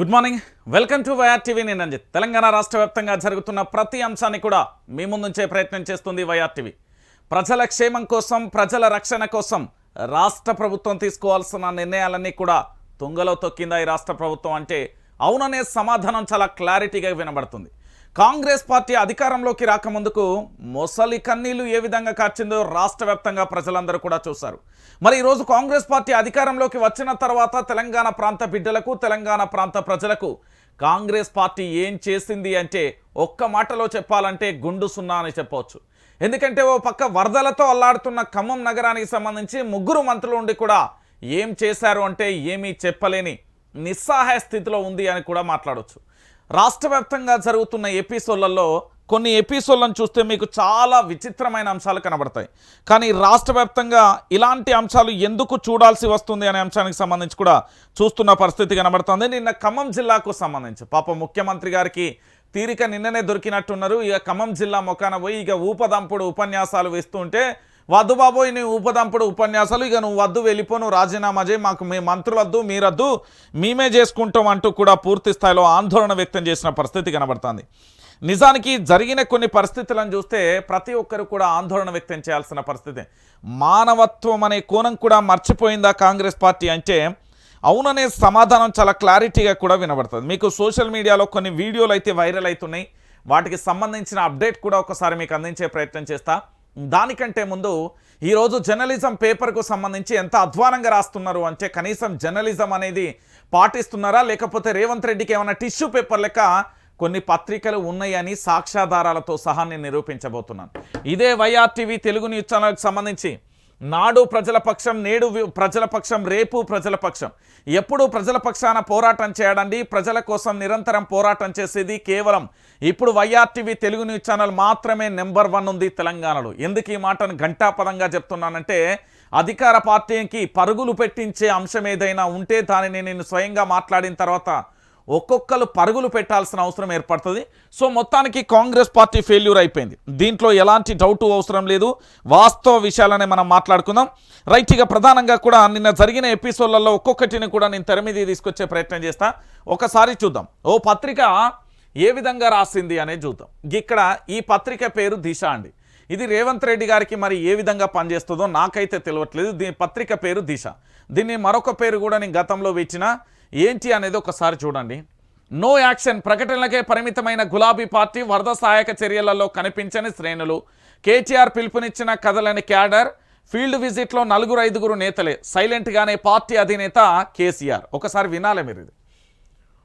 Good morning, welcome to YR TV. నేను రంజిత్. తెలంగాణ రాష్ట్ర వ్యాప్తంగా జరుగుతున్న ప్రతి అంశాన్ని కూడా మీ ముందుంచే ప్రయత్నం చేస్తుంది వైఆర్ టీవీ. ప్రజల క్షేమం కోసం, ప్రజల రక్షణ కోసం రాష్ట్ర ప్రభుత్వం తీసుకోవాల్సిన నిర్ణయాలన్నీ కూడా తుంగలో తొక్కిందా ఈ రాష్ట్ర ప్రభుత్వం అంటే అవుననే సమాధానం చాలా క్లారిటీగా వినబడుతుంది. కాంగ్రెస్ పార్టీ అధికారంలోకి రాకముందుకు మొసలి కన్నీళ్లు ఏ విధంగా కార్చిందో రాష్ట్ర వ్యాప్తంగా ప్రజలందరూ కూడా చూశారు. మరి ఈరోజు కాంగ్రెస్ పార్టీ అధికారంలోకి వచ్చిన తర్వాత తెలంగాణ ప్రాంత బిడ్డలకు, తెలంగాణ ప్రాంత ప్రజలకు కాంగ్రెస్ పార్టీ ఏం చేసింది అంటే ఒక్క మాటలో చెప్పాలంటే గుండు సున్నా అని చెప్పవచ్చు. ఎందుకంటే ఓ పక్క వరదలతో అల్లాడుతున్న ఖమ్మం నగరానికి సంబంధించి ముగ్గురు మంత్రులు ఉండి కూడా ఏం చేశారు అంటే ఏమీ చెప్పలేని నిస్సహాయ స్థితిలో ఉంది అని కూడా మాట్లాడవచ్చు. రాష్ట్ర వ్యాప్తంగా జరుగుతున్న ఎపిసోడ్లలో కొన్ని ఎపిసోడ్లను చూస్తే మీకు చాలా విచిత్రమైన అంశాలు కనబడతాయి. కానీ రాష్ట్ర వ్యాప్తంగా ఇలాంటి అంశాలు ఎందుకు చూడాల్సి వస్తుంది అనే అంశానికి సంబంధించి కూడా చూస్తున్న పరిస్థితి కనబడుతుంది. నిన్న ఖమ్మం జిల్లాకు సంబంధించి పాప ముఖ్యమంత్రి గారికి తీరిక నిన్ననే దొరికినట్టున్నారు. ఇక ఖమ్మం జిల్లా మొకాన పోయి ఇక ఊపదంపుడు ఉపన్యాసాలు వేస్తుంటే, వద్దు బాబోయ్ నీ ఊపదంపుడు ఉపన్యాసాలు, ఇక నువ్వు వద్దు, వెళ్ళిపో, నువ్వు రాజీనామా చేయి, మాకు మీ మంత్రులొద్దు, మీరద్దు, మేమే చేసుకుంటాం అంటూ కూడా పూర్తి స్థాయిలో ఆందోళన వ్యక్తం చేసిన పరిస్థితి కనబడుతుంది. నిజానికి జరిగిన కొన్ని పరిస్థితులను చూస్తే ప్రతి ఒక్కరు కూడా ఆందోళన వ్యక్తం చేయాల్సిన పరిస్థితి. మానవత్వం అనే కోణం కూడా మర్చిపోయిందా కాంగ్రెస్ పార్టీ అంటే అవుననే సమాధానం చాలా క్లారిటీగా కూడా వినబడుతుంది. మీకు సోషల్ మీడియాలో కొన్ని వీడియోలు అయితే వైరల్ అవుతున్నాయి. వాటికి సంబంధించిన అప్డేట్ కూడా ఒకసారి మీకు అందించే ప్రయత్నం చేస్తా. దానికంటే ముందు ఈరోజు జర్నలిజం పేపర్కు సంబంధించి ఎంత అధ్వానంగా రాస్తున్నారు అంటే కనీసం జర్నలిజం అనేది పాటిస్తున్నారా, లేకపోతే రేవంత్ రెడ్డికి ఏమైనా టిష్యూ పేపర్ లెక్క కొన్ని పత్రికలు ఉన్నాయని సాక్ష్యాధారాలతో సహా నేను నిరూపించబోతున్నాను. ఇదే వైఆర్ టీవీ తెలుగు న్యూస్ ఛానల్కి సంబంధించి నాడు ప్రజల పక్షం, నేడు ప్రజల పక్షం, రేపు ప్రజల పక్షం, ఎప్పుడు ప్రజల పక్షాన పోరాటం చేయడండి. ప్రజల కోసం నిరంతరం పోరాటం చేసేది కేవలం ఇప్పుడు YR TV Telugu news channel మాత్రమే నెంబర్ 1 ఉంది తెలంగాణలో. ఎందుకు ఈ మాటను ఘంటాపదంగా చెప్తున్నానంటే అధికార పార్టీకి పరుగులు పెట్టించే అంశం ఏదైనా ఉంటే దానిని నేను స్వయంగా మాట్లాడిన తర్వాత ఒక్కొక్కరు పరుగులు పెట్టాల్సిన అవసరం ఏర్పడుతుంది. సో మొత్తానికి కాంగ్రెస్ పార్టీ ఫెయిల్యూర్ అయిపోయింది. దీంట్లో ఎలాంటి డౌట్ అవసరం లేదు. వాస్తవ విషయాలనే మనం మాట్లాడుకుందాం. రైట్, ఇక ప్రధానంగా కూడా నిన్న జరిగిన ఎపిసోడ్లలో ఒక్కొక్కటిని కూడా నేను తెర మీద తీసుకొచ్చే ప్రయత్నం చేస్తా. ఒకసారి చూద్దాం ఓ పత్రిక ఏ విధంగా రాసింది అనేది చూద్దాం. ఇక్కడ ఈ పత్రిక పేరు దిశ అండి. ఇది రేవంత్ రెడ్డి గారికి మరి ఏ విధంగా పనిచేస్తుందో నాకైతే తెలియట్లేదు. దీని పత్రిక పేరు దిశ. దీన్ని మరొక పేరు కూడా నేను గతంలో ఇచ్చిన ఏంటి అనేది ఒకసారి చూడండి. నో యాక్షన్, ప్రకటనలకే పరిమితమైన గులాబీ పార్టీ, వరద సహాయక చర్యలలో కనిపించని శ్రేణులు, కేటీఆర్ పిలుపునిచ్చిన కదలని క్యాడర్, ఫీల్డ్ విజిట్లో 4-5 నేతలే, సైలెంట్గానే పార్టీ అధినేత కేసీఆర్. ఒకసారి వినాలి మీరు. ఇది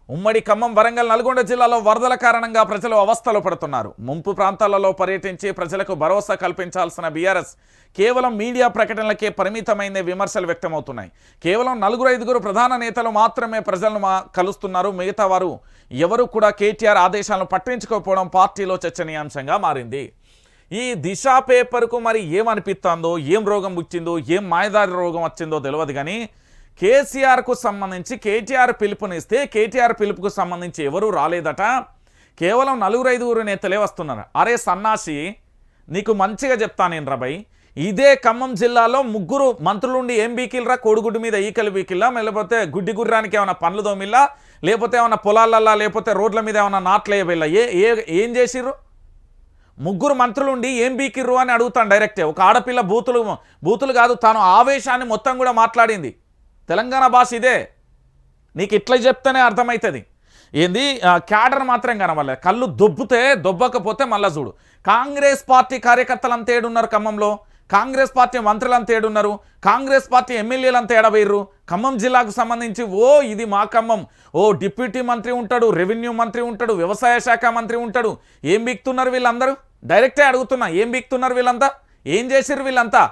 ఉమ్మడి ఖమ్మం, వరంగల్, నల్గొండ జిల్లాలో వరదల కారణంగా ప్రజలు అవస్థలు పడుతున్నారు. ముంపు ప్రాంతాలలో పర్యటించి ప్రజలకు భరోసా కల్పించాల్సిన బీఆర్ఎస్ కేవలం మీడియా ప్రకటనలకే పరిమితమైన విమర్శలు వ్యక్తమవుతున్నాయి. కేవలం 4-5 ప్రధాన నేతలు మాత్రమే ప్రజలను కలుస్తున్నారు. మిగతా వారు ఎవరు కూడా కేటీఆర్ ఆదేశాలను పట్టించుకోకపోవడం పార్టీలో చర్చనీయాంశంగా మారింది. ఈ దిశ పేపర్కు మరి ఏమనిపిస్తుందో, ఏం రోగం వచ్చిందో, ఏం మాయదారి రోగం వచ్చిందో తెలియదు. కానీ కేసీఆర్కు సంబంధించి కేటీఆర్ పిలుపునిస్తే కేటీఆర్ పిలుపుకు సంబంధించి ఎవరూ రాలేదట. కేవలం 4-5 నేతలే వస్తున్నారు. అరే సన్నాసి, నీకు మంచిగా చెప్తాను నేను రాబాయ్. ఇదే ఖమ్మం జిల్లాలో 3 మంత్రులుండి ఏం బీకిల్రా? కోడిగుడ్డు మీద ఈకలు బీకిల్లా, లేకపోతే గుడ్డి గుర్రానికి ఏమైనా పండ్లు దోమిల్లా, లేకపోతే ఏమైనా పొలాలల్లా, లేకపోతే రోడ్ల మీద ఏమైనా నాట్లేయబెల్లా? ఏం చేసిర్రు? 3 మంత్రులుండి ఏం బీకిర్రు అని అడుగుతాను డైరెక్టే. ఒక ఆడపిల్ల బూతులు కాదు, తాను ఆవేశాన్ని మొత్తం కూడా మాట్లాడింది. తెలంగాణ భాష ఇదే. నీకు ఇట్లా చెప్తేనే అర్థమవుతుంది. ఏంది క్యాడర్ మాత్రం కనబడలేదు. కళ్ళు దొబ్బకపోతే మళ్ళా చూడు. కాంగ్రెస్ పార్టీ కార్యకర్తలు అంతా ఏడున్నారు ఖమ్మంలో, కాంగ్రెస్ పార్టీ మంత్రులు అంతా ఏడున్నారు, కాంగ్రెస్ పార్టీ ఎమ్మెల్యేలు అంతా ఏడబోయిర్రు. ఖమ్మం జిల్లాకు సంబంధించి ఇది మా ఖమ్మం, డిప్యూటీ మంత్రి ఉంటాడు, రెవెన్యూ మంత్రి ఉంటాడు, వ్యవసాయ శాఖ మంత్రి ఉంటాడు. ఏం బీక్తున్నారు వీళ్ళందరూ? డైరెక్టే అడుగుతున్నా, ఏం బీక్తున్నారు వీళ్ళంతా? ఏం చేసిర్రు వీళ్ళంతా?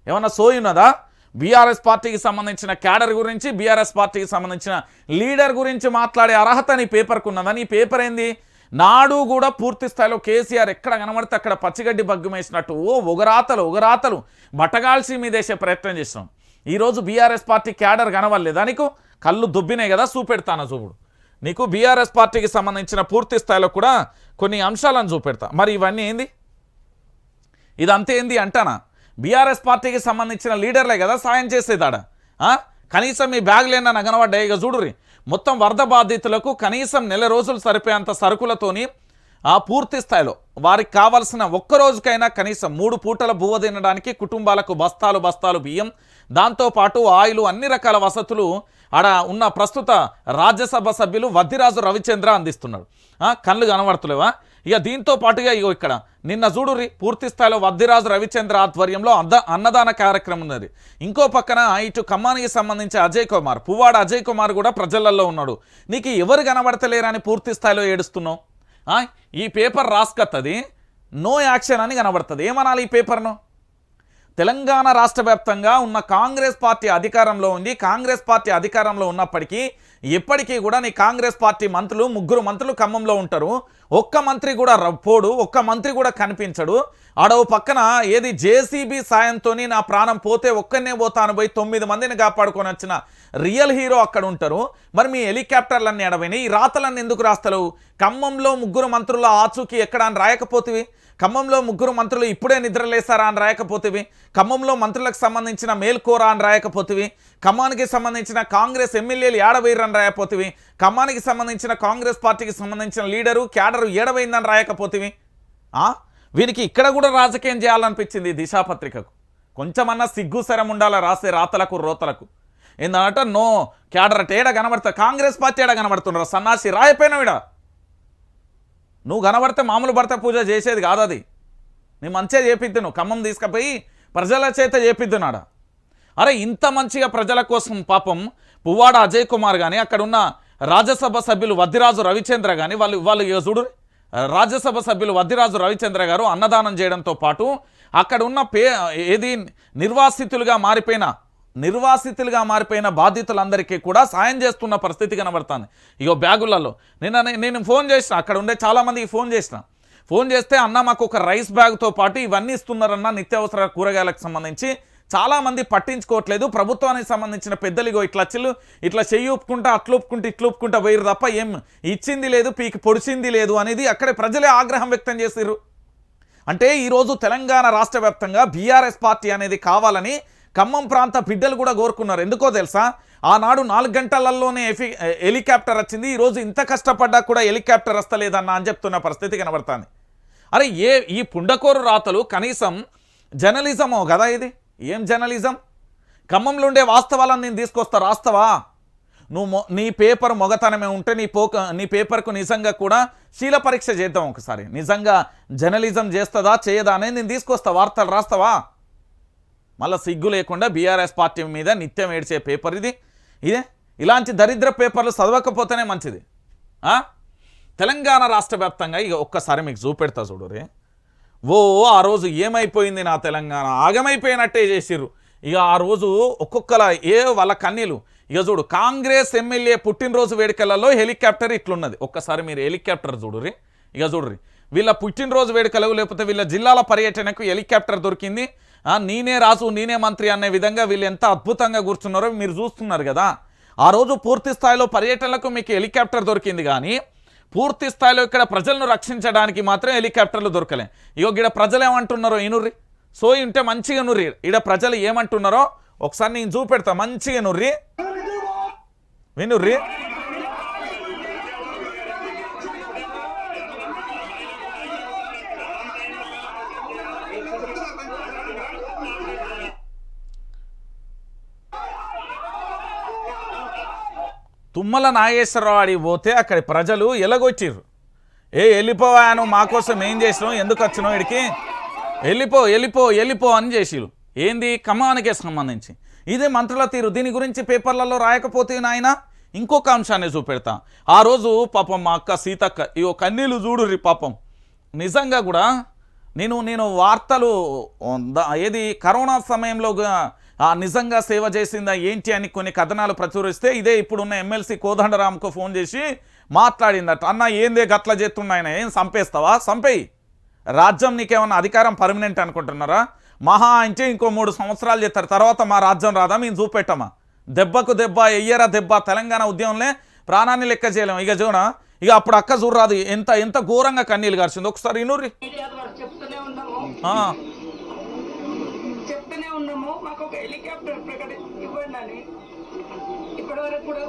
ఏమన్నా సోయున్నదా? బీఆర్ఎస్ పార్టీకి సంబంధించిన క్యాడర్ గురించి, బీఆర్ఎస్ పార్టీకి సంబంధించిన లీడర్ గురించి మాట్లాడే అర్హత నీ పేపర్కు ఉన్నదని. ఈ పేపర్ ఏంది? నాడు కూడా పూర్తి స్థాయిలో కేసీఆర్ ఎక్కడ కనబడితే అక్కడ పచ్చిగడ్డి బగ్గుమేసినట్టు ఒగరాతలు బట్టగాల్సి మీదేసే ప్రయత్నం చేస్తున్నాం. ఈరోజు బీఆర్ఎస్ పార్టీ క్యాడర్ కనవలేదా నీకు? కళ్ళు దొబ్బినాయి కదా, చూపెడతాను చూపుడు. నీకు బీఆర్ఎస్ పార్టీకి సంబంధించిన పూర్తి స్థాయిలో కూడా కొన్ని అంశాలను చూపెడతా. మరి ఇవన్నీ ఏంది? ఇదంతా ఏంది అంటానా? బీఆర్ఎస్ పార్టీకి సంబంధించిన లీడర్లే కదా సాయం చేసేదాడ. కనీసం మీ బ్యాగ్లేనా కనబడ్డాయి. ఇక చూడుర్రి, మొత్తం వరద బాధితులకు కనీసం నెల రోజులు సరిపోయేంత సరుకులతోని పూర్తి స్థాయిలో వారికి కావాల్సిన ఒక్కరోజుకైనా కనీసం 3 పూటల బువ్వ తినడానికి కుటుంబాలకు బస్తాలు బస్తాలు బియ్యం, దాంతోపాటు ఆయిల్, అన్ని రకాల వసతులు ఆడ ఉన్న ప్రస్తుత రాజ్యసభ సభ్యులు వద్దిరాజు రవిచంద్ర అందిస్తున్నాడు. కళ్ళు కనబడుతులేవా? ఇక దీంతో పాటుగా ఇగో ఇక్కడ నిన్న చూడుర్రి పూర్తి స్థాయిలో వద్దిరాజు రవిచంద్ర ఆధ్వర్యంలో అన్నదాన కార్యక్రమం ఉన్నది. ఇంకో పక్కన ఇటు ఖమ్మానికి సంబంధించి అజయ్ కుమార్, పువ్వాడ అజయ్ కుమార్ కూడా ప్రజలలో ఉన్నాడు. నీకు ఎవరు కనబడతలేరని పూర్తి స్థాయిలో ఏడుస్తున్నావు? ఈ పేపర్ రాసుకత్తది నో యాక్షన్ అని కనబడుతుంది. ఏమనాలి ఈ పేపర్ను? తెలంగాణ రాష్ట్ర వ్యాప్తంగా ఉన్న కాంగ్రెస్ పార్టీ అధికారంలో ఉంది. కాంగ్రెస్ పార్టీ అధికారంలో ఉన్నప్పటికీ ఎప్పటికీ కూడా నీ కాంగ్రెస్ పార్టీ మంత్రులు 3 మంత్రులు ఖమ్మంలో ఉంటారు. ఒక్క మంత్రి కూడా పోడు, ఒక్క మంత్రి కూడా కనిపించడు. ఆడో పక్కన ఏది జేసీబీ సాయంతో నా ప్రాణం పోతే ఒక్కనే పోతాను పోయి 9 మందిని కాపాడుకొని వచ్చిన రియల్ హీరో అక్కడ ఉంటారు. మరి మీ హెలికాప్టర్లన్నీ ఎడవని ఈ రాతలన్నీ ఎందుకు రాస్తలేవు? ఖమ్మంలో 3 మంత్రుల ఆచూకీ ఎక్కడ అని రాయకపోతేవి? ఖమ్మంలో 3 మంత్రులు ఇప్పుడే నిద్రలేసారా అని రాయకపోతేవి? ఖమ్మంలో మంత్రులకు సంబంధించిన మేల్కోరా అని రాయకపోతేవి? ఖమ్మానికి సంబంధించిన కాంగ్రెస్ ఎమ్మెల్యేలు ఏడవైరని రాయకపోతేవి? ఖమ్మానికి సంబంధించిన కాంగ్రెస్ పార్టీకి సంబంధించిన లీడరు క్యాడరు ఏడవైందని రాయకపోతేవి? వీనికి ఇక్కడ కూడా రాజకీయం చేయాలనిపించింది దిశాపత్రికకు. కొంచెమన్నా సిగ్గు శరం ఉండాలా రాసే రాతలకు రోతలకు. ఏంటంటే నో క్యాడర్ అంటే ఏడ కనబడతా, కాంగ్రెస్ పార్టీ ఏడ కనబడుతున్నారు? సన్నాసి రాయిపోయినా వీడ నువ్వు కనబడితే మామూలు భర్త పూజ చేసేది కాదు. అది నీ మంచిగా చేపిద్దు. నువ్వు ఖమ్మం తీసుకుపోయి ప్రజల చేత చేపిద్దున్నాడా? అరే ఇంత మంచిగా ప్రజల కోసం పాపం పువ్వాడ అజయ్ కుమార్ కానీ అక్కడ ఉన్న రాజ్యసభ సభ్యులు వద్దిరాజు రవిచంద్ర కానీ వాళ్ళు చూడు, రాజ్యసభ సభ్యులు వద్దిరాజు రవిచంద్ర గారు అన్నదానం చేయడంతో పాటు అక్కడ ఉన్న ఏది నిర్వాసితులుగా మారిపోయిన బాధితులందరికీ కూడా సాయం చేస్తున్న పరిస్థితి కనబడుతుంది. ఇగో బ్యాగులలో నేను ఫోన్ చేసిన, అక్కడ ఉండే చాలామందికి ఫోన్ చేస్తే అన్న మాకు ఒక రైస్ బ్యాగ్తో పాటు ఇవన్నీ ఇస్తున్నారన్న నిత్యావసర కూరగాయలకు సంబంధించి. చాలామంది పట్టించుకోవట్లేదు. ప్రభుత్వానికి సంబంధించిన పెద్దలు ఇట్లా చెయ్యి ఒప్పుకుంటా ఇట్లా ఒప్పుకుంటా పోయిరు తప్ప ఏం ఇచ్చింది లేదు, పీకి పొడిచింది లేదు అనేది అక్కడే ప్రజలే ఆగ్రహం వ్యక్తం చేసిర్రు. అంటే ఈరోజు తెలంగాణ రాష్ట్ర వ్యాప్తంగా బీఆర్ఎస్ పార్టీ అనేది కావాలని ఖమ్మం ప్రాంత బిడ్డలు కూడా కోరుకున్నారు. ఎందుకో తెలుసా? ఆనాడు 4 గంటలలోనే హెలికాప్టర్ వచ్చింది. ఈరోజు ఇంత కష్టపడ్డా కూడా హెలికాప్టర్ వస్తలేదన్న అని చెప్తున్న పరిస్థితి కనబడుతుంది. అరే ఈ పుండకోరు రాతలు కనీసం జర్నలిజమో కదా ఇది? ఏం జర్నలిజం? ఖమ్మంలో ఉండే వాస్తవాలను నేను తీసుకొస్తా, రాస్తావా? నీ పేపర్ మొగతనమే ఉంటే నీ పేపర్కు నిజంగా కూడా శీల పరీక్ష చేద్దాం ఒకసారి. నిజంగా జర్నలిజం చేస్తుందా చేయదా అనేది నేను తీసుకొస్తా, వార్తలు రాస్తావా? మళ్ళీ సిగ్గు లేకుండా బీఆర్ఎస్ పార్టీ మీద నిత్యం ఏడ్చే పేపర్ ఇదే. ఇలాంటి దరిద్ర పేపర్లు చదవకపోతేనే మంచిది. తెలంగాణ రాష్ట్ర వ్యాప్తంగా ఇక ఒక్కసారి మీకు చూపెడతా చూడురే. ఆ రోజు ఏమైపోయింది నా తెలంగాణ, ఆగమైపోయినట్టే చేసిర్రు. ఇక ఆ రోజు ఒక్కొక్కల వాళ్ళ కన్నీలు. ఇక చూడు, కాంగ్రెస్ ఎమ్మెల్యే పుట్టినరోజు వేడుకలలో హెలికాప్టర్ ఇట్లున్నది. ఒక్కసారి మీరు హెలికాప్టర్ చూడుర్రి. ఇక చూడుర్రి, వీళ్ళ పుట్టినరోజు వేడుకలు లేకపోతే వీళ్ళ జిల్లాల పర్యటనకు హెలికాప్టర్ దొరికింది. నేనే రాజు నేనే మంత్రి అనే విధంగా వీళ్ళు ఎంత అద్భుతంగా కూర్చున్నారో మీరు చూస్తున్నారు కదా. ఆ రోజు పూర్తి స్థాయిలో పర్యటనలకు మీకు హెలికాప్టర్ దొరికింది, కానీ పూర్తి స్థాయిలో ఇక్కడ ప్రజలను రక్షించడానికి మాత్రం హెలికాప్టర్లు దొరకలే. ఇక్కడ ప్రజలు ఏమంటున్నారో ఇనుర్రి. సోయి ఉంటే మంచిగా నుర్రి. ఇక్కడ ప్రజలు ఏమంటున్నారో ఒకసారి నేను చూపెడతా, మంచిగా నుర్రి, వినుర్రి. తుమ్మల నాగేశ్వరరావు అడిగి పోతే అక్కడి ప్రజలు ఎలగొచ్చిర్రు. వెళ్ళిపోవాను, మాకోసం ఏం చేసినావు, ఎందుకు వచ్చినావు ఇడికి, వెళ్ళిపో అని చేసిరు. ఏంది? ఖమ్మానికే సంబంధించి ఇదే మంత్రుల తీరు. దీని గురించి పేపర్లలో రాయకపోతే నాయన ఇంకొక అంశాన్ని చూపెడతా. ఆ రోజు పాపం మా అక్క సీతక్క ఇవో కన్నీళ్ళు చూడుర్రి పాపం. నిజంగా కూడా నేను వార్తలు ఏది కరోనా సమయంలో నిజంగా సేవ చేసిందా ఏంటి అని కొన్ని కథనాలు ప్రచురిస్తే ఇదే ఇప్పుడున్న ఎమ్మెల్సీ కోదండరామ్కు ఫోన్ చేసి మాట్లాడిందట. అన్న ఏందే గట్ల చేస్తున్నాయన, ఏం చంపేస్తావా? చంపేయి. రాజ్యం నీకేమన్నా అధికారం పర్మనెంట్ అనుకుంటున్నారా? మహా అంటే ఇంకో 3 సంవత్సరాలు చేస్తారు, తర్వాత మా రాజ్యం రాదా మేము చూపెట్టమా? దెబ్బకు దెబ్బ ఎయ్యరా దెబ్బ. తెలంగాణ ఉద్యమంలో ప్రాణాన్ని లెక్క చేయలేము. ఇక చూడ, ఇక అప్పుడు అక్క చూడరాదు ఎంత ఘోరంగా కన్నీళ్ళు గార్చింది. ఒకసారి ఇనుర్రి. చెప్తూనే ఉన్నాము, మాకు ఒక హెలికాప్టర్ ఇవ్వండి అని. ఇప్పటి వరకు కూడా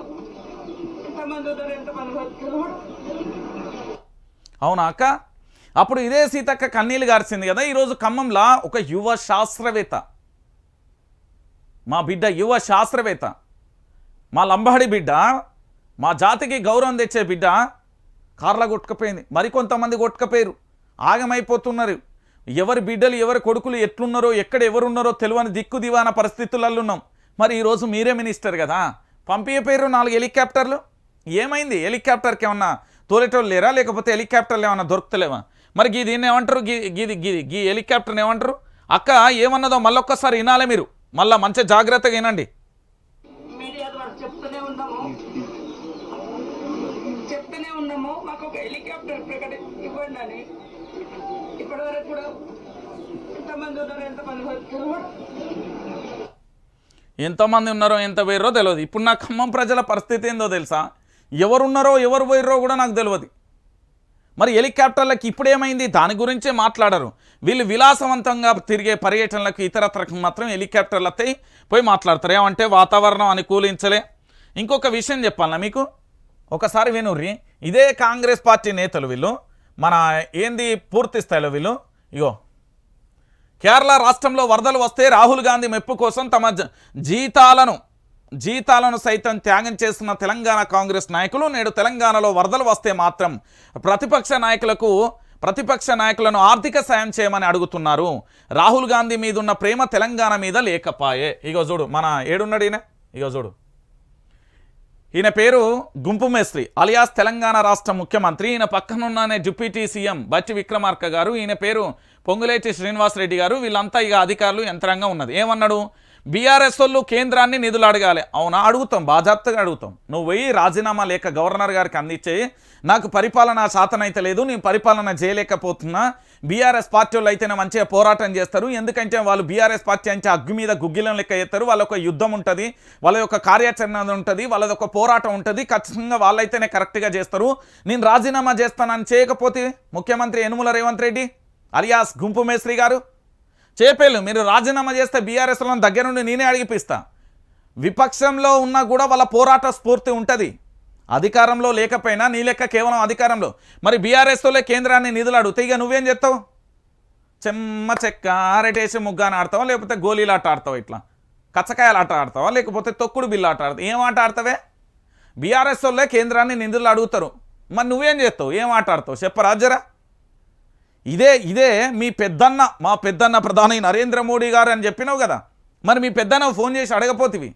అవునా అక్క? అప్పుడు ఇదే సీతక్క కన్నీళ్ళు గార్చింది కదా. ఈరోజు ఖమ్మంలో ఒక యువ శాస్త్రవేత్త, మా బిడ్డ యువ శాస్త్రవేత్త, మా లంబాడి బిడ్డ, మా జాతికి గౌరవం తెచ్చే బిడ్డ కార్ల కొట్టుకపోయింది. మరికొంతమంది కొట్టుకపోయారు, ఆగమైపోతున్నారు. ఎవరి బిడ్డలు ఎవరి కొడుకులు ఎట్లున్నారో ఎక్కడ ఎవరున్నారో తెలియని దిక్కు దివాన పరిస్థితులలో ఉన్నాం. మరి ఈరోజు మీరే మినిస్టర్ కదా, పంపించపోయారు 4 హెలికాప్టర్లు. ఏమైంది? హెలికాప్టర్కి ఏమన్నా తోలేటోళ్ళు లేరా, లేకపోతే హెలికాప్టర్లు ఏమన్నా దొరుకుతలేవా? మరి దీన్ని ఏమంటారు? గీ హెలికాప్టర్ని ఏమంటారు? అక్క ఏమన్నదో మళ్ళొక్కసారి వినాలే మీరు, మళ్ళీ మంచి జాగ్రత్తగా వినండి. చెప్తూనే ఉన్నాము మాకు ఒక హెలికాప్టర్ ఇవ్వండి అని. ఇప్పటి వరకు కూడా ఎంతమంది ఉన్నారో ఎంత పోయిర్రో తెలియదు. ఇప్పుడు నా ఖమ్మం ప్రజల పరిస్థితి ఏందో తెలుసా? ఎవరున్నారో ఎవరు పోయిర్రో కూడా నాకు తెలియదు. మరి హెలికాప్టర్లకు ఇప్పుడు ఏమైంది? దాని గురించే మాట్లాడరు వీళ్ళు. విలాసవంతంగా తిరిగే పర్యటనలకు ఇతరత్రకు మాత్రం హెలికాప్టర్లు వస్తాయి, పోయి మాట్లాడతారు. ఏమంటే వాతావరణం అనుకూలించలే. ఇంకొక విషయం చెప్పాలన్నా మీకు, ఒకసారి వినుర్రి. ఇదే కాంగ్రెస్ పార్టీ నేతలు వీళ్ళు, మన ఏంది పూర్తి స్థాయిలో వీళ్ళు, ఇగో కేరళ రాష్ట్రంలో వరదలు వస్తే రాహుల్ గాంధీ మెప్పు కోసం తమ జీతాలను సైతం త్యాగం చేస్తున్న తెలంగాణ కాంగ్రెస్ నాయకులు నేడు తెలంగాణలో వరదలు వస్తే మాత్రం ప్రతిపక్ష నాయకులను ఆర్థిక సాయం చేయమని అడుగుతున్నారు. రాహుల్ గాంధీ మీద ఉన్న ప్రేమ తెలంగాణ మీద లేకపాయే. ఇగో చూడు, మన ఏడున్నాడు ఈయన, ఇగో చూడు, ఈయన పేరు గుంపు మేస్త్రి అలియాస్ తెలంగాణ రాష్ట్ర ముఖ్యమంత్రి. ఈయన పక్కనున్ననే డిప్యూటీ సీఎం బట్టి విక్రమార్క గారు, ఈయన పేరు పొంగులేటి శ్రీనివాసరెడ్డి గారు. వీళ్ళంతా ఇక అధికారులు యంత్రాంగం ఉన్నది. ఏమన్నాడు? బీఆర్ఎస్ వాళ్ళు కేంద్రాన్ని నిధులు అడగాలి. అవునా, అడుగుతాం, బాజాప్తగా అడుగుతాం. నువ్వు పోయి రాజీనామా లేక గవర్నర్ గారికి అందించేయి, నాకు పరిపాలన శాతనైతే లేదు, నేను పరిపాలన చేయలేకపోతున్నా, బీఆర్ఎస్ పార్టీ వాళ్ళు అయితేనే మంచిగా పోరాటం చేస్తారు, ఎందుకంటే వాళ్ళు బీఆర్ఎస్ పార్టీ అంటే అగ్గు మీద గుగ్గిలం లెక్క చేస్తారు, వాళ్ళ ఒక యుద్ధం ఉంటుంది, వాళ్ళ యొక్క కార్యాచరణ ఉంటుంది, వాళ్ళది ఒక పోరాటం ఉంటుంది, ఖచ్చితంగా వాళ్ళైతేనే కరెక్ట్గా చేస్తారు, నేను రాజీనామా చేస్తానని చేయకపోతే ముఖ్యమంత్రి యనుమల రేవంత్ రెడ్డి అలియాస్ గుంపు మేస్త్రి గారు చెప్పేళ్ళు, మీరు రాజీనామా చేస్తే బీఆర్ఎస్లో దగ్గర నుండి నేనే అడిగిపిస్తా. విపక్షంలో ఉన్నా కూడా వాళ్ళ పోరాట స్ఫూర్తి ఉంటుంది, అధికారంలో లేకపోయినా నీ లెక్క కేవలం అధికారంలో. మరి బీఆర్ఎస్లో కేంద్రాన్ని నిధులు అడిగితే ఇక నువ్వేం చేస్తావు? చెమ్మ చెక్క అరటేసి ముగ్గాని ఆడతావా, లేకపోతే గోళీలు ఆట ఆడతావా, ఇట్లా కచ్చకాయలు ఆట ఆడతావా, లేకపోతే తొక్కుడు బిల్లు ఆట ఆడతావు? ఏం ఆట ఆడతావే? బీఆర్ఎస్లో కేంద్రాన్ని నిధులు అడుగుతారు, మరి నువ్వేం చేస్తావు? ఏం ఆట ఆడతావు చెప్పరా జరా? ఇదే మీ పెద్దన్న, మా పెద్దన్న ప్రధాని నరేంద్ర మోడీ గారు అని చెప్పినావు కదా, మరి మీ పెద్దన్న ఫోన్ చేసి అడగపోతివి?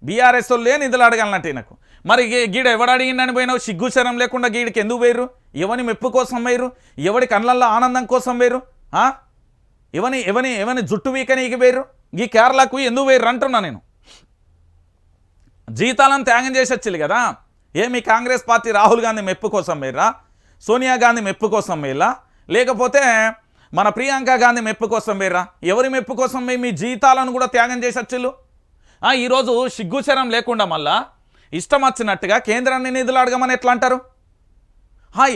బీఆర్ఎస్ వాళ్ళే నిధులు అడగాలన్నట్టు నాకు. మరి గీడ ఎవడు అడిగిందని పోయినావు? సిగ్గుచరం లేకుండా గీడికి ఎందుకు పోయిర్రు? ఎవని మెప్పు కోసం పోయిర్రు? ఎవడి కళ్ళల్లో ఆనందం కోసం పోయిర్రు? ఎవని జుట్టు వీకనీకి పోయిర్రు? ఈ కేరళకు ఎందుకు పోయిర్రు అంటున్నా నేను. జీతాలను త్యాగం చేసి వచ్చిల్లు కదా. మీ కాంగ్రెస్ పార్టీ రాహుల్ గాంధీ మెప్పు కోసం పోయిర్రా? సోనియా గాంధీ మెప్పు కోసం పోయిర్రా? లేకపోతే మన ప్రియాంక గాంధీ మెప్పు కోసం పోయిర్రా? ఎవరి మెప్పు కోసం పోయి మీ జీతాలను కూడా త్యాగం చేసి వచ్చిల్లు? ఈరోజు సిగ్గుచరం లేకుండా మళ్ళా ఇష్టం వచ్చినట్టుగా కేంద్రాన్ని నిధులు అడగమని ఎట్లా అంటారు?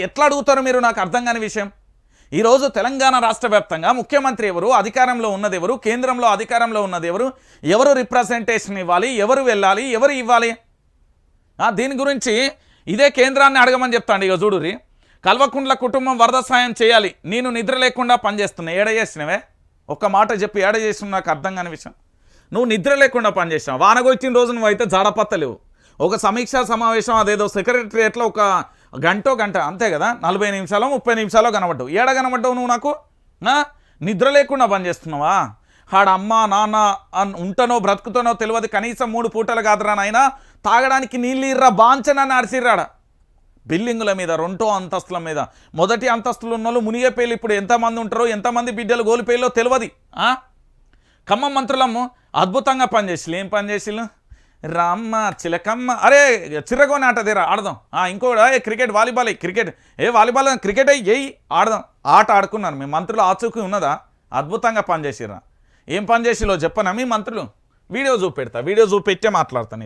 ఎట్లా అడుగుతారు మీరు? నాకు అర్థం కాని విషయం. ఈరోజు తెలంగాణ రాష్ట్ర వ్యాప్తంగా ముఖ్యమంత్రి ఎవరు, అధికారంలో ఉన్నది ఎవరు, కేంద్రంలో అధికారంలో ఉన్నది ఎవరు, ఎవరు రిప్రజెంటేషన్ ఇవ్వాలి, ఎవరు వెళ్ళాలి, ఎవరు ఇవ్వాలి? దీని గురించి ఇదే కేంద్రాన్ని అడగమని చెప్తాండి. ఇక చూడురి, కల్వకుంట్ల కుటుంబం వరద సాయం చేయాలి, నేను నిద్ర లేకుండా పనిచేస్తున్నా. ఏడ చేసినవే? ఒక్క మాట చెప్పి ఏడ చేసిన నాకు అర్థం కాని విషయం. నువ్వు నిద్ర లేకుండా పనిచేసినావు. వానగొచ్చిన రోజు నువ్వు అయితే జాడపత్తలేవు. ఒక సమీక్షా సమావేశం అదేదో సెక్రటరియట్లో ఒక గంట అంతే కదా, 40 నిమిషాలు 30 నిమిషాలు కనబడ్డావు. ఏడ కనబడ్డావు నువ్వు నాకు? నిద్ర లేకుండా పనిచేస్తున్నావా? అమ్మ నాన్న ఉంటానో బ్రతుకుతానో తెలియదు, కనీసం 3 పూటలు కాదురా నాయనా, తాగడానికి నీళ్ళు ఇర్రా బాంచనని అడిసిర్రాడ. బిల్డింగుల మీద, 2వ అంతస్తుల మీద, మొదటి అంతస్తులు ఉన్న వాళ్ళు మునిగిపోయి ఇప్పుడు ఎంతమంది ఉంటారో, ఎంతమంది బిడ్డలు గోలిపోయిలో తెలియదు. ఖమ్మం మంత్రులమ్మ అద్భుతంగా పనిచేసిల్లు. ఏం పనిచేసిల్లు? రామ్మ చిలకమ్మ, అరే చిరగోని ఆట తీరా ఆడదాం. ఇంకోటి క్రికెట్ వాలీబాల్, వాలీబాల్ క్రికెట్ ఆడదాం. ఆట ఆడుకున్నారు మీ మంత్రులు. ఆచూకీ ఉన్నదా? అద్భుతంగా పనిచేసిర్రా. ఏం పని చేసిలో చెప్పనా మీ మంత్రులు? వీడియో చూపెడతా, వీడియో చూపెట్టే మాట్లాడతా